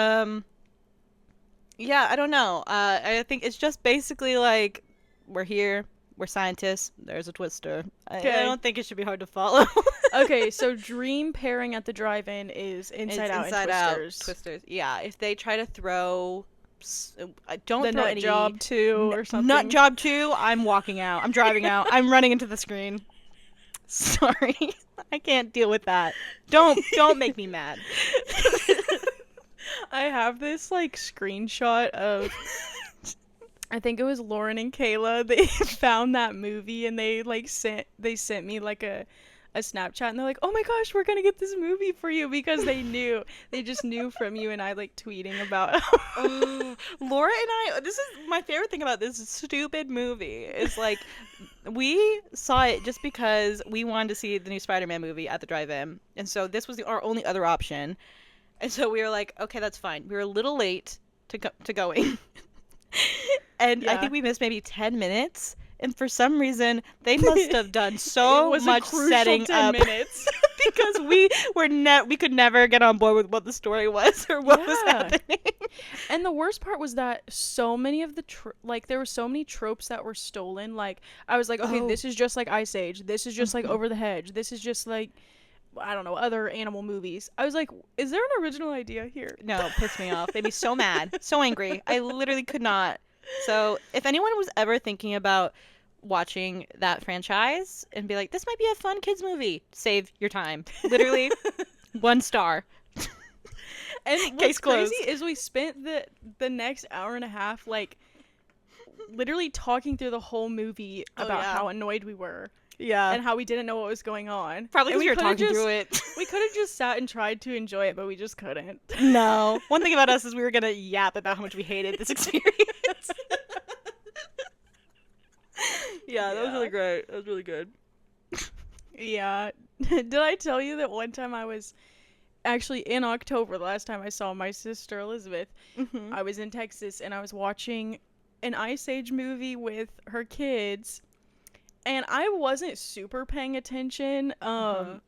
yeah, I don't know. I think it's just basically like we're here. We're scientists. There's a twister. I don't think it should be hard to follow. Okay, so dream pairing at the drive-in is Inside Out and Twisters. Twisters. Yeah, if they try to throw, don't The throw Nut any Job 2 or something. Nut Job 2. I'm walking out. I'm driving out. I'm running into the screen. Sorry, I can't deal with that. Don't make me mad. I have this like screenshot of I think it was Lauren and Kayla. They found that movie and they sent me like a Snapchat and they're like, "Oh my gosh, we're gonna get this movie for you," because they just knew from you and I like tweeting about. Laura and I. This is my favorite thing about this stupid movie. Is like we saw it just because we wanted to see the new Spider-Man movie at the drive-in, and so this was our only other option. And so we were like, okay, that's fine. We were a little late to going. And I think we missed maybe 10 minutes. And for some reason, they must have done so much setting 10 up minutes. because we could never get on board with what the story was or what was happening. And the worst part was that so many of the there were so many tropes that were stolen. Like I was like, okay, this is just like Ice Age. This is just like Over the Hedge. This is just like I don't know, other animal movies. I was like, is there an original idea here? No, it pissed me off. Made me so mad, so angry. I literally could not. So if anyone was ever thinking about watching that franchise and be like, this might be a fun kids movie, save your time. Literally 1 star. And what's crazy is we spent the next hour and a half like literally talking through the whole movie about how annoyed we were. Yeah. And how we didn't know what was going on. Probably because we were talking through it. We could have just sat and tried to enjoy it, but we just couldn't. No. One thing about us is we were going to yap about how much we hated this experience. Yeah, that was really great. That was really good. Yeah. Did I tell you that one time I was actually in October, the last time I saw my sister Elizabeth, I was in Texas and I was watching an Ice Age movie with her kids. And I wasn't super paying attention, but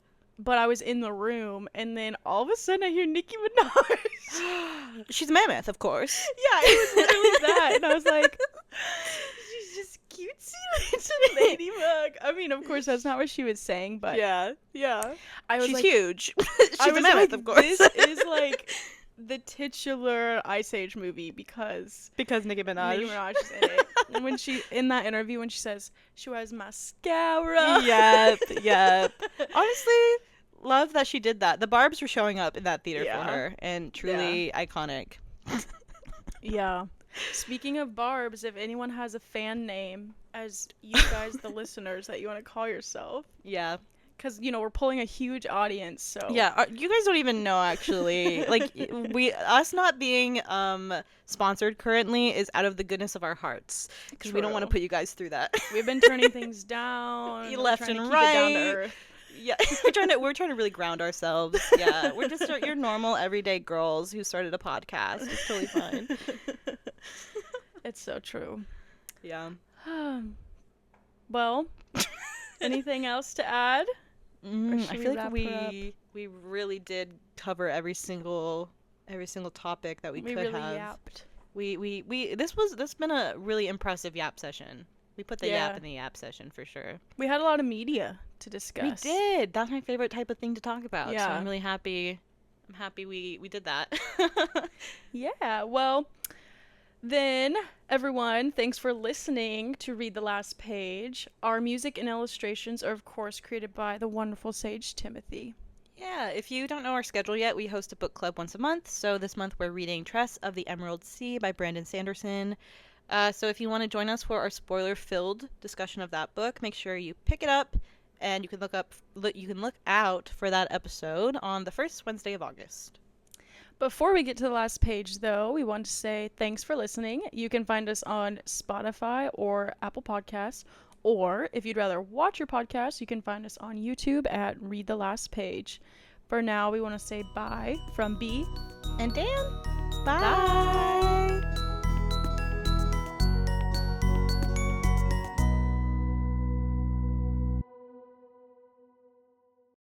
I was in the room, and then all of a sudden I hear Nicki Minaj. She's a mammoth, of course. Yeah, it was literally that, and I was like, she's just cutesy little ladybug. I mean, of course, that's not what she was saying, but yeah. I was She's like, huge. She's a mammoth, of course. This is like the titular Ice Age movie because Nicki Minaj. Nicki Minaj is in it. And when she in that interview when she says she wears mascara. Yep. Honestly, love that she did that. The Barbs were showing up in that theater for her, and truly iconic. Yeah. Speaking of Barbs, if anyone has a fan name as you guys, the listeners, that you want to call yourself. Yeah. Because, we're pulling a huge audience, so. Yeah, you guys don't even know, actually. Like, us not being sponsored currently is out of the goodness of our hearts. Because we don't want to put you guys through that. We've been turning things down. Left and right. Down to earth. Yeah, we're trying to really ground ourselves. Yeah, we're just your normal, everyday girls who started a podcast. It's totally fine. It's so true. Yeah. Well, anything else to add? I feel like we really did cover every single topic that we could really have. yapped. This has been a really impressive yap session. We put the yap in the yap session for sure. We had a lot of media to discuss. We did. That's my favorite type of thing to talk about. Yeah. So I'm really happy. I'm happy we did that. Yeah. Well, then, everyone, thanks for listening to Read the Last Page. Our music and illustrations are, of course, created by the wonderful Sage Timothy. Yeah, if you don't know our schedule yet, we host a book club once a month. So this month we're reading Tress of the Emerald Sea by Brandon Sanderson. So if you want to join us for our spoiler-filled discussion of that book, make sure you pick it up, and you can look out for that episode on the first Wednesday of August. Before we get to the last page, though, we want to say thanks for listening. You can find us on Spotify or Apple Podcasts, or if you'd rather watch your podcast, you can find us on YouTube at Read the Last Page. For now, we want to say bye from B and Dan. Bye.